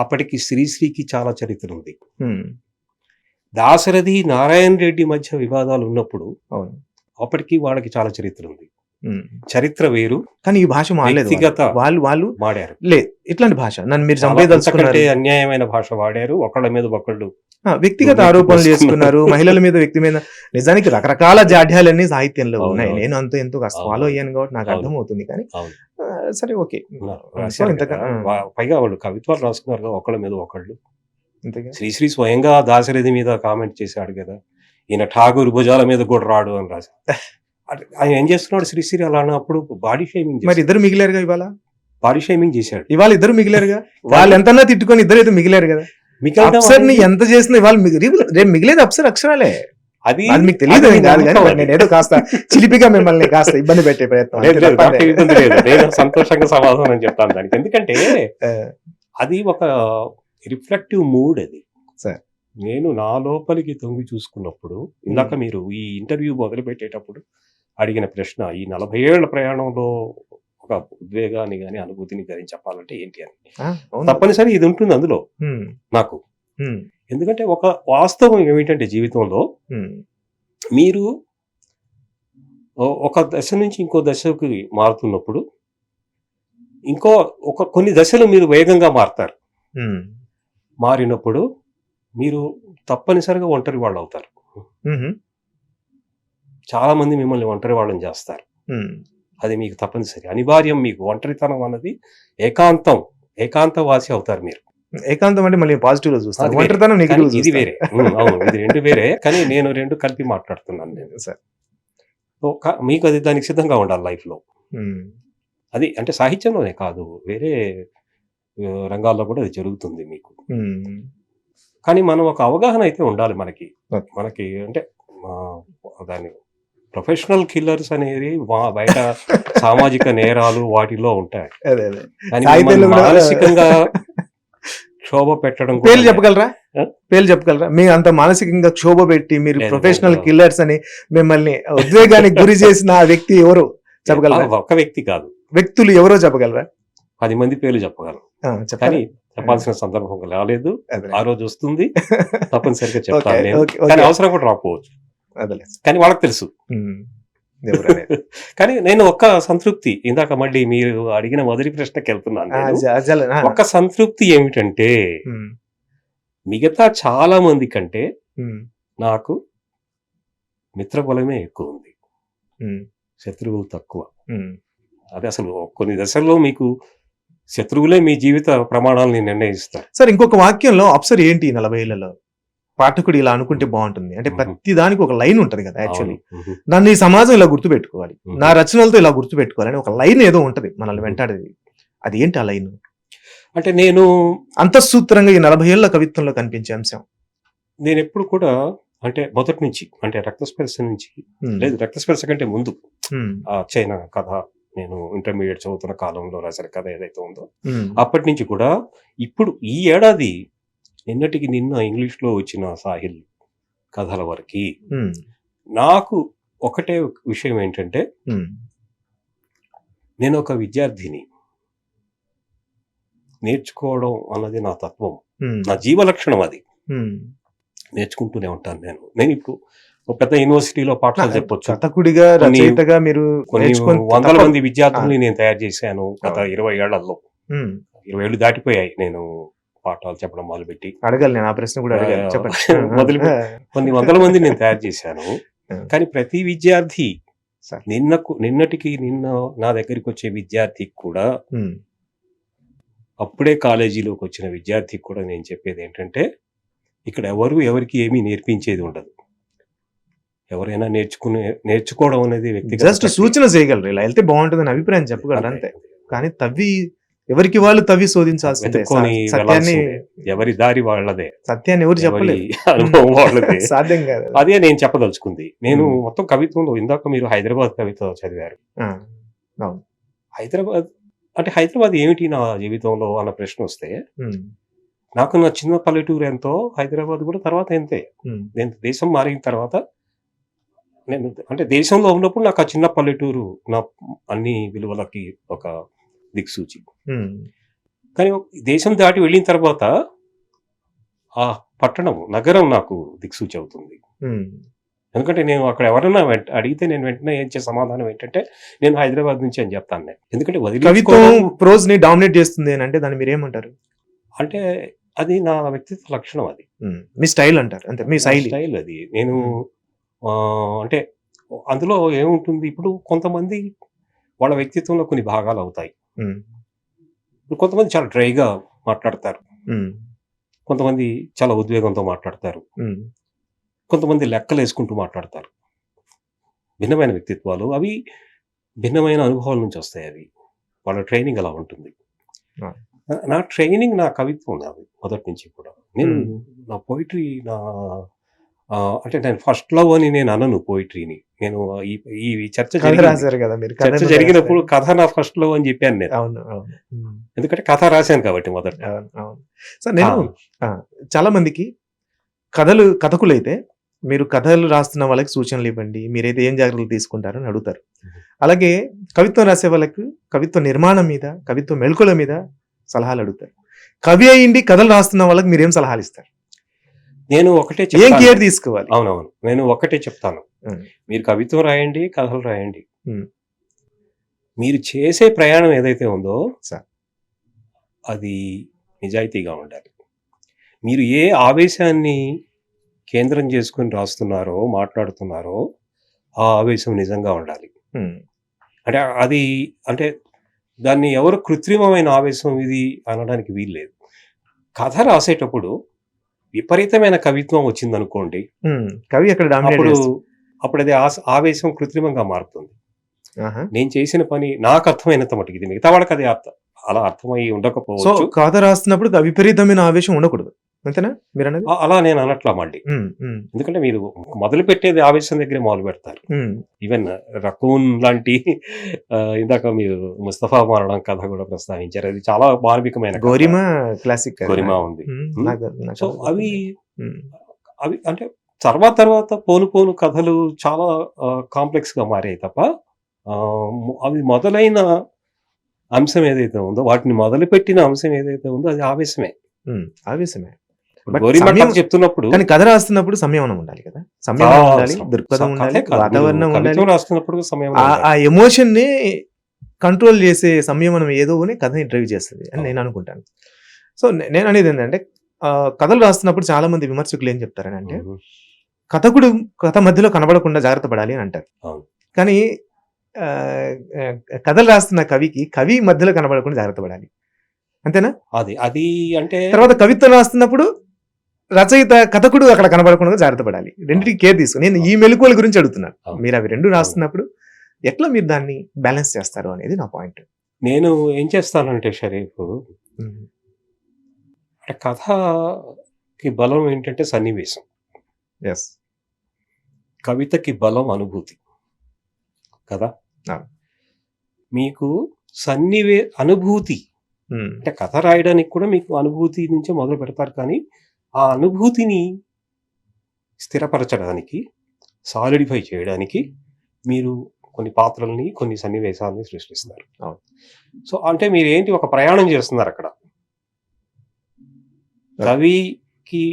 S2: అప్పటికి శ్రీశ్రీకి చాలా చరిత్ర ఉంది. దాశరథి నారాయణ రెడ్డి మధ్య వివాదాలు ఉన్నప్పుడు అప్పటికి వాళ్ళకి చాలా చరిత్ర ఉంది. చరిత్ర వేరు,
S1: కానీ ఈ భాష మాడలేదు. వాళ్ళు
S2: వాడారు.
S1: లేదు ఇట్లాంటి భాష నన్ను మీరు చంపేదలుచుకుంటే
S2: అన్యాయమైన భాష వాడారు. ఒకళ్ళ మీద ఒకళ్ళు
S1: వ్యక్తిగత ఆరోపణలు చేసుకున్నారు, మహిళల మీద, వ్యక్తి మీద. నిజానికి రకరకాల జాడ్యాలన్నీ సాహిత్యంలో ఉన్నాయి. నేను ఎంతో కాస్త ఫాలో అయ్యాను కాబట్టి నాకు అర్థమవుతుంది. కానీ సరే ఓకే,
S2: పైగా వాళ్ళు కవిత్వాలు రాసుకున్నారు ఒకళ్ళ మీద ఒకళ్ళు. శ్రీశ్రీ స్వయంగా దాశరథి మీద కామెంట్ చేశాడు కదా, ఈయన ఠాగూర్ భుజాల మీద కూడా రాడు అని రాశారు. ఆయన ఏం చేస్తున్నాడు శ్రీశ్రీ అలా అన్నప్పుడు? Body shaming.
S1: మరి ఇద్దరు మిగిలారుగా, ఇవాళ
S2: బాడీ షేమింగ్ చేశాడు.
S1: ఇవాళ ఇద్దరు మిగిలారుగా. వాళ్ళు ఎంతన్నా తిట్టుకొని ఇద్దరు అయితే మిగిలారు కదా. అప్సర్ ని ఎంత చేసినా ఇవాళ రేపు మిగిలేదు అప్సర్ అక్షరాలే. అది మీకు తెలియదు కాదు కానీ నేనేదో కాస్త చిలిపిగా మిమ్మల్ని కాస్త ఇబ్బంది పెట్టే ప్రయత్నం.
S2: నేను సంతోషంగా సమాధానం చెప్తాను దానికి. ఎందుకంటే అది ఒక రిఫ్లెక్టివ్ మూడ్. అది
S1: సార్
S2: నేను నా లోపలికి తొంగి చూసుకున్నప్పుడు, ఇందాక మీరు ఈ ఇంటర్వ్యూ మొదలు పెట్టేటప్పుడు అడిగిన ప్రశ్న, ఈ 40 ఏళ్ల ప్రయాణంలో ఒక ఉద్వేగాన్ని కానీ అనుభూతిని కానీ చెప్పాలంటే ఏంటి అని, తప్పనిసరి ఇది ఉంటుంది అందులో నాకు. ఎందుకంటే ఒక వాస్తవం ఏమిటంటే జీవితంలో మీరు ఒక దశ నుంచి ఇంకో దశకు మారుతున్నప్పుడు కొన్ని దశలు మీరు వేగంగా మారుతారు. మారినప్పుడు మీరు తప్పనిసరిగా ఒంటరి వాళ్ళు అవుతారు. చాలా మంది మిమ్మల్ని ఒంటరి వాళ్ళని చేస్తారు. అది మీకు తప్పనిసరి అనివార్యం. మీకు ఒంటరితనం అన్నది ఏకాంతవాసి అవుతారు మీరు.
S1: ఏకాంతం అంటే మళ్ళీ పాజిటివ్ లో చూస్తారు, ఒంటరితనం నెగటివ్.
S2: ఇది వేరే. అవును, ఇది రెండు వేరే. కానీ నేను రెండు కలిపి మాట్లాడుతున్నాను నేను సార్. మీకు అది దానికి సిద్ధంగా ఉండాలి లైఫ్ లో. అది అంటే సాహిత్యంలోనే కాదు, వేరే రంగాల్లో కూడా అది జరుగుతుంది మీకు. కానీ మనం ఒక అవగాహన అయితే ఉండాలి మనకి అంటే దాన్ని ప్రొఫెషనల్ కిల్లర్స్ అనేది బయట సామాజిక నేరాలు వాటిలో ఉంటాయి.
S1: అదే అదే
S2: కానీ
S1: సాహిత్యంలో
S2: మిమ్మల్ని
S1: కూడా
S2: మానసికంగా క్షోభ పెట్టడం కూడా
S1: పేర్లు చెప్పగలరా?
S2: ఆ?
S1: పేర్లు చెప్పగలరా? మీ అంత మానసికంగా క్షోభ పెట్టి మీరు
S2: లేదు,
S1: ప్రొఫెషనల్
S2: లేదు.
S1: కిల్లర్స్ అని మిమ్మల్ని ఉద్వేగానికి గురి చేసిన ఆ వ్యక్తి ఎవరు చెప్పగలరా?
S2: ఒక వ్యక్తి కాదు,
S1: వ్యక్తులు ఎవరో చెప్పగలరా?
S2: 10 మంది పేర్లు చెప్పగలను.
S1: చెప్పండి.
S2: కానీ చెప్పాల్సిన సందర్భం రాలేదు.
S1: అదే.
S2: ఆ రోజు వస్తుంది, తప్పనిసరిగా చెప్తాను
S1: ఓకే,
S2: నేను.
S1: ఓకే,
S2: కానీ
S1: ఓకే.
S2: అవసరం కూడా రాకపోవచ్చు,
S1: అదేలే.
S2: కానీ వాళ్ళకి తెలుసు.
S1: ఎవరు అనేది.
S2: కానీ నేను ఒక్క సంతృప్తి, ఇందాక మళ్ళీ మీరు అడిగిన మొదటి ప్రశ్నకి వెళ్తున్నాను నేను. ఒక సంతృప్తి ఏమిటంటే మిగతా చాలా మంది కంటే నాకు మిత్రబలమే ఎక్కువ ఉంది, శత్రువులు తక్కువ. అదే అసలు కొన్ని దశల్లో మీకు శత్రువులే మీ జీవిత ప్రమాణాలని నిర్ణయిస్తారు.
S1: సార్ ఇంకొక వాక్యంలో అబ్సర్వ్ ఏంటి 40 ఏళ్లలో పాఠకుడు ఇలా అనుకుంటే బాగుంటుంది అంటే ప్రతి దానికి ఒక లైన్ ఉంటది కదా. యాక్చువల్లీ
S2: అవును.
S1: నన్ను ఈ సమాజం ఇలా గుర్తుపెట్టుకోవాలి,
S2: మ్మ్.
S1: నా రచనలతో ఇలా గుర్తుపెట్టుకోవాలి అని ఒక లైన్ ఏదో ఉంటది మనల్ని వెంటాడేది. అది ఏంటి ఆ లైన్?
S2: అంటే నేను
S1: అంతఃసూత్రంగా ఈ 40 ఏళ్ల కవిత్వంలో కనిపించే అంశం.
S2: నేను ఎప్పుడు కూడా అంటే మొదటి నుంచి అంటే రక్తస్పర్శ నుంచి, లేదు రక్తస్పర్శ కంటే ముందు ఆ చైనా కథ నేను ఇంటర్మీడియట్ చదువుతున్న కాలంలో రాసిన కథ ఏదైతే ఉందో అప్పటి నుంచి కూడా ఇప్పుడు ఈ ఏడాది నిన్నటికి నిన్న ఇంగ్లీష్లో వచ్చిన సాహిల్ కథల వరకు నాకు ఒకటే విషయం ఏంటంటే నేను ఒక విద్యార్థిని, నేర్చుకోవడం అన్నది నా తత్వం, నా జీవ లక్షణం. అది నేర్చుకుంటూనే ఉంటాను. నేను ఇప్పుడు ఒక పెద్ద యూనివర్సిటీలో పాఠాలు చెప్పొచ్చు,
S1: కథకుడిగా రచయితగా మీరు
S2: కొన్ని
S1: నేర్చుకొని
S2: వందల
S1: తప్ప-
S2: మంది విద్యార్థుల్ని నేను తయారు చేశాను గత 20 ఏళ్లలో. 20 ఏళ్ళు దాటిపోయాయి నేను పాఠాలు చెప్పడం మొదలుపెట్టి.
S1: అడగాలి, నేను ఆ ప్రశ్న కూడా అడగాలి, చెప్పండి.
S2: మొదలు కొన్ని వందల మంది నేను తయారు చేశాను. కానీ ప్రతి విద్యార్థి
S1: సార్.
S2: నిన్నటికి నిన్న నా దగ్గరికి వచ్చే విద్యార్థికి కూడా,
S1: ఉమ్,
S2: అప్పుడే కాలేజీలోకి వచ్చిన విద్యార్థికి కూడా నేను చెప్పేది ఏంటంటే ఇక్కడ ఎవరికి ఏమీ నేర్పించేది ఉండదు. ఎవరైనా నేర్చుకోవడం అనేది వ్యక్తిగత
S1: జస్ట్
S2: ప్రక్రియ.
S1: సూచన చేయగలరు, ఇలా వెళ్తే బాగుంటుందని అభిప్రాయం చెప్పగలరు అంతే. కానీ ఎవరికి వాళ్ళు తవ్వి శోధించాల్సిందే.
S2: వెతుక్కొని
S1: సత్యాన్ని
S2: వెళ్ళాల్సిందే. ఎవరి దారి వాళ్ళదే,
S1: సత్యాన్ని ఎవరు
S2: ఎవరి
S1: చెప్పలేదు,
S2: అనుభవం వాళ్ళదే.
S1: సాధ్యం కాదు.
S2: అదే నేను చెప్పదలుచుకుంది. నేను మొత్తం కవిత్వంలో ఇందాక మీరు హైదరాబాద్ కవిత చదివారు.
S1: ఆ, అవును.
S2: హైదరాబాద్ ఏమిటి నా జీవితంలో అన్న ప్రశ్న వస్తే,
S1: ఉమ్,
S2: నాకు నా చిన్న పల్లెటూరు ఎంతో, హైదరాబాద్ కూడా తర్వాత ఎంతే.
S1: ఉమ్,
S2: నేను దేశం మారిన తర్వాత నేను అంటే దేశంలో ఉన్నప్పుడు నాకు ఆ చిన్న పల్లెటూరు నా అన్ని విలువలకి ఒక దిక్సూచి.
S1: ఉమ్,
S2: కానీ దేశం దాటి వెళ్ళిన తర్వాత ఆ పట్టణం నగరం నాకు దిక్సూచి అవుతుంది.
S1: ఉమ్.
S2: ఎందుకంటే నేను అక్కడ ఎవరైనా అడిగితే నేను వెంటనే ఏం సమాధానం ఏంటంటే నేను హైదరాబాద్ నుంచి అని చెప్తాను నేను. ఎందుకంటే
S1: కవిత్వం
S2: వదిలించుకోవడం
S1: ప్రోజ్ ని డామినేట్ చేస్తుంది అని అంటే దాన్ని మీరు ఏమంటారు?
S2: అంటే అది నా వ్యక్తిత్వ లక్షణం. అది
S1: ఉమ్, మీ స్టైల్ అంటారు అంతే, మీ శైలి.
S2: స్టైల్ అది. నేను అంటే అందులో ఏముంటుంది, ఇప్పుడు కొంతమంది వాళ్ళ వ్యక్తిత్వంలో కొన్ని భాగాలు అవుతాయి.
S1: ఉమ్,
S2: ఇప్పుడు కొంతమంది చాలా డ్రైగా మాట్లాడతారు,
S1: ఉమ్,
S2: కొంతమంది చాలా ఉద్వేగంతో మాట్లాడతారు,
S1: ఉమ్,
S2: కొంతమంది లెక్కలు వేసుకుంటూ మాట్లాడతారు. భిన్నమైన వ్యక్తిత్వాలు, అవి భిన్నమైన అనుభవాల నుంచి వస్తాయి. అవి వాళ్ళ ట్రైనింగ్ అలా ఉంటుంది.
S1: ఆ.
S2: నా ట్రైనింగ్ నా కవిత్వం నాది మొదటి నుంచి కూడా. నేను నా పోయిటరీ అంటే నేను ఫస్ట్ లవ్ అని నేను అనను పోయిటరీని. నేను ఈ చర్చ
S1: కథ రాశారు కదా మీరు,
S2: చర్చ
S1: కథను
S2: జరిగినప్పుడు కథ నా ఫస్ట్ లవ్ అని చెప్పాను నేను.
S1: అవును, అవును, ఉమ్,
S2: ఎందుకంటే కథ రాశాను కాబట్టి మొదట.
S1: అవును, అవును. సార్ నేను చాలా మందికి కథకులైతే మీరు కథలు రాస్తున్న వాళ్ళకి సూచనలు ఇవ్వండి, మీరైతే ఏం జాగ్రత్తలు తీసుకుంటారని అడుగుతారు. అలాగే కవిత్వం రాసే వాళ్ళకి కవిత్వ నిర్మాణం మీద, కవిత్వ మెళకుల మీద సలహాలు అడుగుతారు. కవి అయ్యింది కథలు రాస్తున్న వాళ్ళకి మీరేం సలహాలు ఇస్తారు?
S2: నేను ఒకటే
S1: ఏం
S2: చెప్తాను.
S1: కేర్ తీసుకోవాలి?
S2: అవునవును, నేను ఒకటే చెప్తాను. మీరు కవిత్వం రాయండి, కథలు రాయండి.
S1: ఉమ్.
S2: మీరు చేసే ప్రయాణం ఏదైతే ఉందో
S1: సార్.
S2: అది నిజాయితీగా ఉండాలి. మీరు ఏ ఆవేశాన్ని కేంద్రం చేసుకుని రాస్తున్నారో, మాట్లాడుతున్నారో ఆ ఆవేశం నిజంగా ఉండాలి.
S1: ఉమ్,
S2: అంటే దాన్ని ఎవరు కృత్రిమమైన ఆవేశం ఇది అనడానికి వీల్లేదు. కథ రాసేటప్పుడు విపరీతమైన కవిత్వం వచ్చిందనుకోండి,
S1: ఉమ్, కవి అక్కడ డామినేట్
S2: అప్పుడు అది ఆవేశం కృత్రిమంగా మారుతుంది.
S1: ఆహా.
S2: నేను చేసిన పని నాకు అర్థమైనంత మటుకు, ఇది మిగతా వాళ్ళకి అది అలా అర్థమై
S1: సో
S2: ఉండకపోవచ్చు.
S1: కథ రాస్తున్నప్పుడు విపరీతమైన ఆవేశం ఉండకూడదు. అంతేనా మీరు అన్నది?
S2: అలా నేను అనట్లా మళ్ళీ.
S1: ఉమ్, ఉమ్,
S2: ఎందుకంటే మీరు మొదలు పెట్టేది ఆవేశం దగ్గరే మొదలు పెడతారు.
S1: ఉమ్.
S2: ఈవెన్ రకూన్ లాంటి ఇందాక మీరు ముస్తఫా మారడం కథ కూడా ప్రస్తావించారు. అది చాలా మార్మికమైన కథ.
S1: గోరిమా క్లాసిక్ కదా.
S2: గోరిమా ఉంది.
S1: ఉమ్,
S2: ఉమ్.
S1: నాకు
S2: సో
S1: అది
S2: అవి
S1: గుర్తుంది. ఉమ్,
S2: అవి అంటే తర్వాత పోను పోను కథలు చాలా కాంప్లెక్స్ గా మారాయి తప్ప ఆ, అవి మొదలైన అంశం ఏదైతే ఉందో, వాటిని మొదలుపెట్టిన అంశం ఏదైతే ఉందో అది ఆవేశమే.
S1: ఉమ్, ఆవేశమే.
S2: ఇప్పుడు
S1: But
S2: గోరిమా కథ
S1: సమయం-
S2: చెప్తున్నప్పుడు
S1: కానీ కథ రాస్తున్నప్పుడు సంయమనం ఉండాలి కదా, సంయమనం
S2: చాలా
S1: ఉండాలి,
S2: అవసరం.
S1: దృక్పథం ఉండాలి,
S2: కథే కాదు, మీరు
S1: వాతావరణం ఉండాలి.
S2: కవిత్వం రాస్తున్నప్పుడు సమయం
S1: ఆ ఎమోషన్ ని కంట్రోల్ చేసే సంయమనం ఏదో అని కథని డ్రైవ్ చేస్తుంది అని నేను అనుకుంటాను. సో నేను అనేది ఏంటంటే కథలు రాస్తున్నప్పుడు చాలా మంది విమర్శకులు ఏం చెప్తారని అంటే, కథకుడు కథ మధ్యలో కనబడకుండా జాగ్రత్త పడాలి అని అంటారు.
S2: అవును.
S1: కానీ ఆ, ఆ, కథలు రాస్తున్న కవి మధ్యలో కనబడకుండా జాగ్రత్త పడాలి. అంతేనా?
S2: అది అది అంటే
S1: తర్వాత కవిత్వం రాస్తున్నప్పుడు రచయిత కథకుడు అక్కడ కనబడకుండా జాగ్రత్త పడాలి. రెండింటికి కేర్ తీసుకుని నేను ఈ మెలకువల గురించి అడుగుతున్నాను.
S2: అవును.
S1: మీరు అవి రెండు రాస్తున్నప్పుడు ఎట్లా మీరు దాన్ని బ్యాలెన్స్ చేస్తారు అనేది నా పాయింట్.
S2: నేను ఏం చేస్తానంటే షరీఫ్, అంటే కథకి బలం ఏంటంటే సన్నివేశం,
S1: ఎస్.
S2: కవితకి బలం అనుభూతి కదా.
S1: అవును.
S2: మీకు అనుభూతి అంటే కథ రాయడానికి కూడా మీకు అనుభూతి నుంచే మొదలు పెడతారు. కానీ ఆ అనుభూతిని స్థిరపరచడానికి, సాలిడిఫై చేయడానికి మీరు కొన్ని పాత్రల్ని, కొన్ని సన్నివేశాలని సృష్టిస్తారు.
S1: అవును.
S2: సో అంటే మీరు ఏంటి, ఒక ప్రయాణం చేస్తున్నారు అక్కడ. కవికి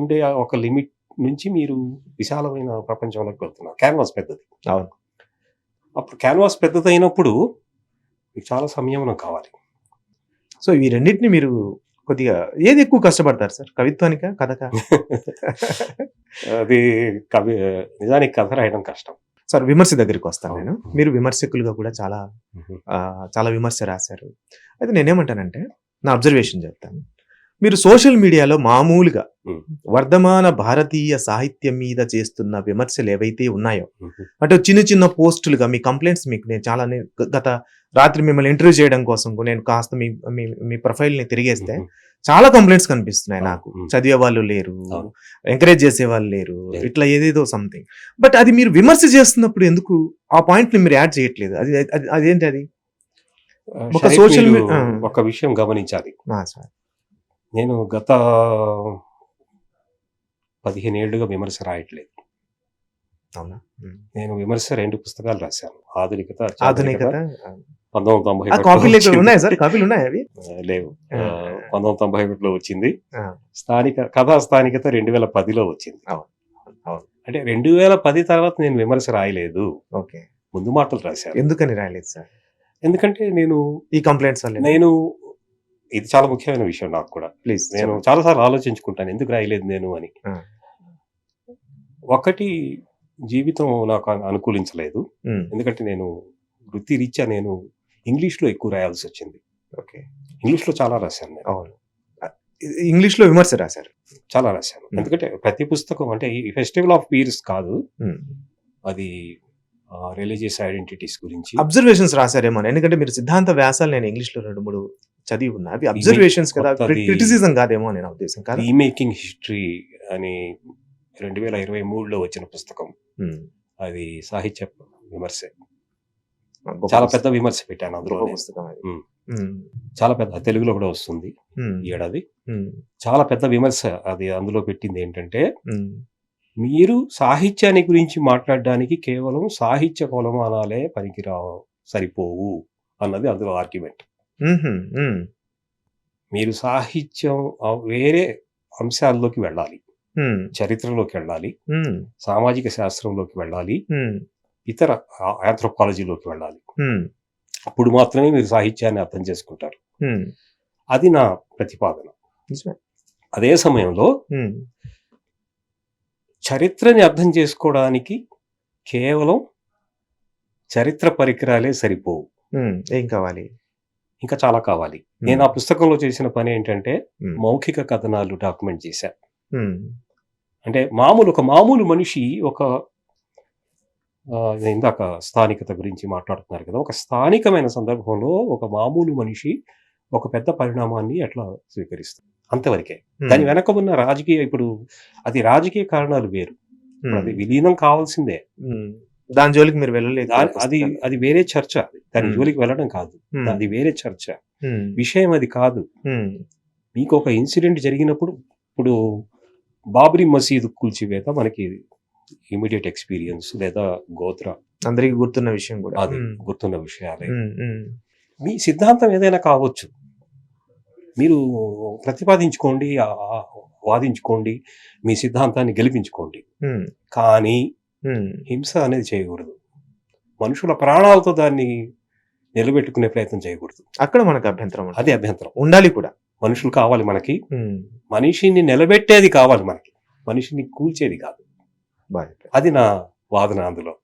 S2: ఉండే ఒక లిమిట్ నుంచి మీరు విశాలమైన ప్రపంచంలోకి వెళ్తున్నారు. క్యాన్వాస్ పెద్దది.
S1: అవును.
S2: అప్పుడు క్యాన్వాస్ పెద్దది అయినప్పుడు మీకు చాలా సంయమనం కావాలి.
S1: సో ఈ రెండింటిని మీరు కొద్దిగా ఏది ఎక్కువ కష్టపడతారు సార్, కవిత్వానికా కథకా?
S2: అది నిజానికి కథ రాయడం కష్టం.
S1: సార్ విమర్శ దగ్గరికి వస్తాను నేను. మీరు విమర్శకులుగా కూడా చాలా విమర్శ రాశారు. అయితే నేనేమంటానంటే, నా అబ్జర్వేషన్ చెప్తాను. మీరు సోషల్ మీడియాలో మామూలుగా వర్ధమాన భారతీయ సాహిత్యం మీద చేస్తున్న విమర్శలు ఏవైతే ఉన్నాయో, అంటే చిన్న చిన్న పోస్టులుగా మీ కంప్లైంట్స్, మీకు నేను చాలా గత రాత్రి మిమ్మల్ని ఇంటర్వ్యూ చేయడం కోసం నేను కాస్త మీ ప్రొఫైల్ని తిరిగేస్తే చాలా కంప్లైంట్స్ కనిపిస్తున్నాయి నాకు. చదివే వాళ్ళు లేరు, ఎంకరేజ్ చేసే వాళ్ళు లేరు, ఇట్లా ఏదేదో సంథింగ్. బట్ అది మీరు విమర్శ చేస్తున్నప్పుడు ఎందుకు ఆ పాయింట్ ని మీరు యాడ్ చేయట్లేదు? అదేంటి అది? ఒక సోషల్
S2: ఒక విషయం గమనించాలి. నేను గత 15 ఏళ్లుగా విమర్శ రాయట్లేదు.
S1: అవునా?
S2: నేను విమర్శ 2 పుస్తకాలు రాశాను. ఆధునికత
S1: 1991 కాపీలు ఉన్నాయా సార్? కాపీలు ఉన్నాయా అవి?
S2: లేవు. 1991లో వచ్చింది. స్థానికత 2010లో వచ్చింది. అంటే 2010 తర్వాత నేను విమర్శ రాయలేదు.
S1: ఓకే.
S2: ముందు మాటలు రాశాను.
S1: ఎందుకని రాయలేదు సార్?
S2: ఎందుకంటే నేను
S1: ఈ కంప్లైంట్స్ వల్ల
S2: ఇది చాలా ముఖ్యమైన విషయం నాకు కూడా.
S1: ప్లీజ్.
S2: నేను చాలాసార్లు ఆలోచించుకుంటాను ఎందుకు రాయలేదు నేను అని. ఒకటి, జీవితం నాకు అనుకూలించలేదు. ఎందుకంటే నేను వృత్తిరీత్యా నేను ఇంగ్లీష్లో ఎక్కువ రాయాల్సి వచ్చింది.
S1: ఓకే.
S2: ఇంగ్లీష్లో చాలా రాశాను నేను.
S1: అవును. ఇంగ్లీష్లో విమర్శ రాశారు? చాలా
S2: రాశాను. ఎందుకంటే ప్రతి పుస్తకం అంటే ఈ ఫెస్టివల్ ఆఫ్ పీర్స్ కాదు, అది రిలీజియస్ ఐడెంటిటీస్ గురించి
S1: అబ్జర్వేషన్స్ రాశారేమో. ఎందుకంటే మీరు సిద్ధాంత వ్యాసాలు నేను ఇంగ్లీష్లో 2-3 చదివి ఉన్నా, అవి అబ్జర్వేషన్స్ కదా, క్రిటిసిజం కాదేమో నేను ఉద్దేశం కాదు.
S2: రీమేకింగ్ హిస్టరీ అని 2023లో వచ్చిన పుస్తకం. అది సాహిత్య విమర్శ, చాలా పెద్ద విమర్శ పెట్టాను అందులో.
S1: పుస్తకం అది
S2: చాలా పెద్ద, తెలుగులో కూడా వస్తుంది ఈ ఏడాది. చాలా పెద్ద విమర్శ అది. అందులో పెట్టింది ఏంటంటే, మీరు సాహిత్యాన్ని గురించి మాట్లాడడానికి కేవలం సాహిత్య కొలమానాలే పనికిరావు, సరిపోవు అన్నది అందులో ఆర్గ్యుమెంట్. మీరు సాహిత్యం వేరే అంశాల్లోకి వెళ్ళాలి, చరిత్రలోకి వెళ్ళాలి, సామాజిక శాస్త్రంలోకి వెళ్ళాలి, ఇతర ఆంథ్రోపాలజీలోకి వెళ్ళాలి. అప్పుడు మాత్రమే మీరు సాహిత్యాన్ని అర్థం చేసుకుంటారు. అది నా ప్రతిపాదన. అదే సమయంలో చరిత్రని అర్థం చేసుకోవడానికి కేవలం చరిత్ర పరికరాలే సరిపోవు.
S1: ఏం కావాలి?
S2: ఇంకా చాలా కావాలి. నేను ఆ పుస్తకంలో చేసిన పని ఏంటంటే, మౌఖిక కథనాలు డాక్యుమెంట్ చేశా. అంటే ఒక మామూలు మనిషి, ఇందాక స్థానికత గురించి మాట్లాడుతున్నారు కదా, ఒక స్థానికమైన సందర్భంలో ఒక మామూలు మనిషి ఒక పెద్ద పరిణామాన్ని ఎట్లా స్వీకరిస్తుంది. అంతవరకే. దాని వెనక ఉన్న రాజకీయ ఇప్పుడు అది రాజకీయ కారణాలు వేరు. ఇప్పుడు అది విలీనం కావాల్సిందే.
S3: దాని జోలికి మీరు వెళ్ళలేదు.
S2: అది అది వేరే చర్చ. దాని జోలికి వెళ్ళడం కాదు. అది వేరే చర్చ. విషయం అది కాదు. మీకు ఒక ఇన్సిడెంట్ జరిగినప్పుడు ఇప్పుడు బాబ్రీ మసీదు కూల్చివేత మనకి ఇమీడియట్ ఎక్స్పీరియన్స్, లేదా గోత్ర
S3: అందరికి గుర్తున్న విషయం కూడా.
S2: అది గుర్తున్న విషయాలే. మీ సిద్ధాంతం ఏదైనా కావచ్చు, మీరు ప్రతిపాదించుకోండి, వాదించుకోండి, మీ సిద్ధాంతాన్ని గెలిపించుకోండి. కానీ హింస అనేది చేయకూడదు. మనుషుల ప్రాణాలతో దాన్ని నిలబెట్టుకునే ప్రయత్నం చేయకూడదు.
S3: అక్కడ మనకు అభ్యంతరం.
S2: అదే అభ్యంతరం.
S3: ఉండాలి కూడా.
S2: మనుషులు కావాలి మనకి. మనిషిని నిలబెట్టేది కావాలి మనకి, మనిషిని కూల్చేది కాదు. అది నా వాదన అందులో.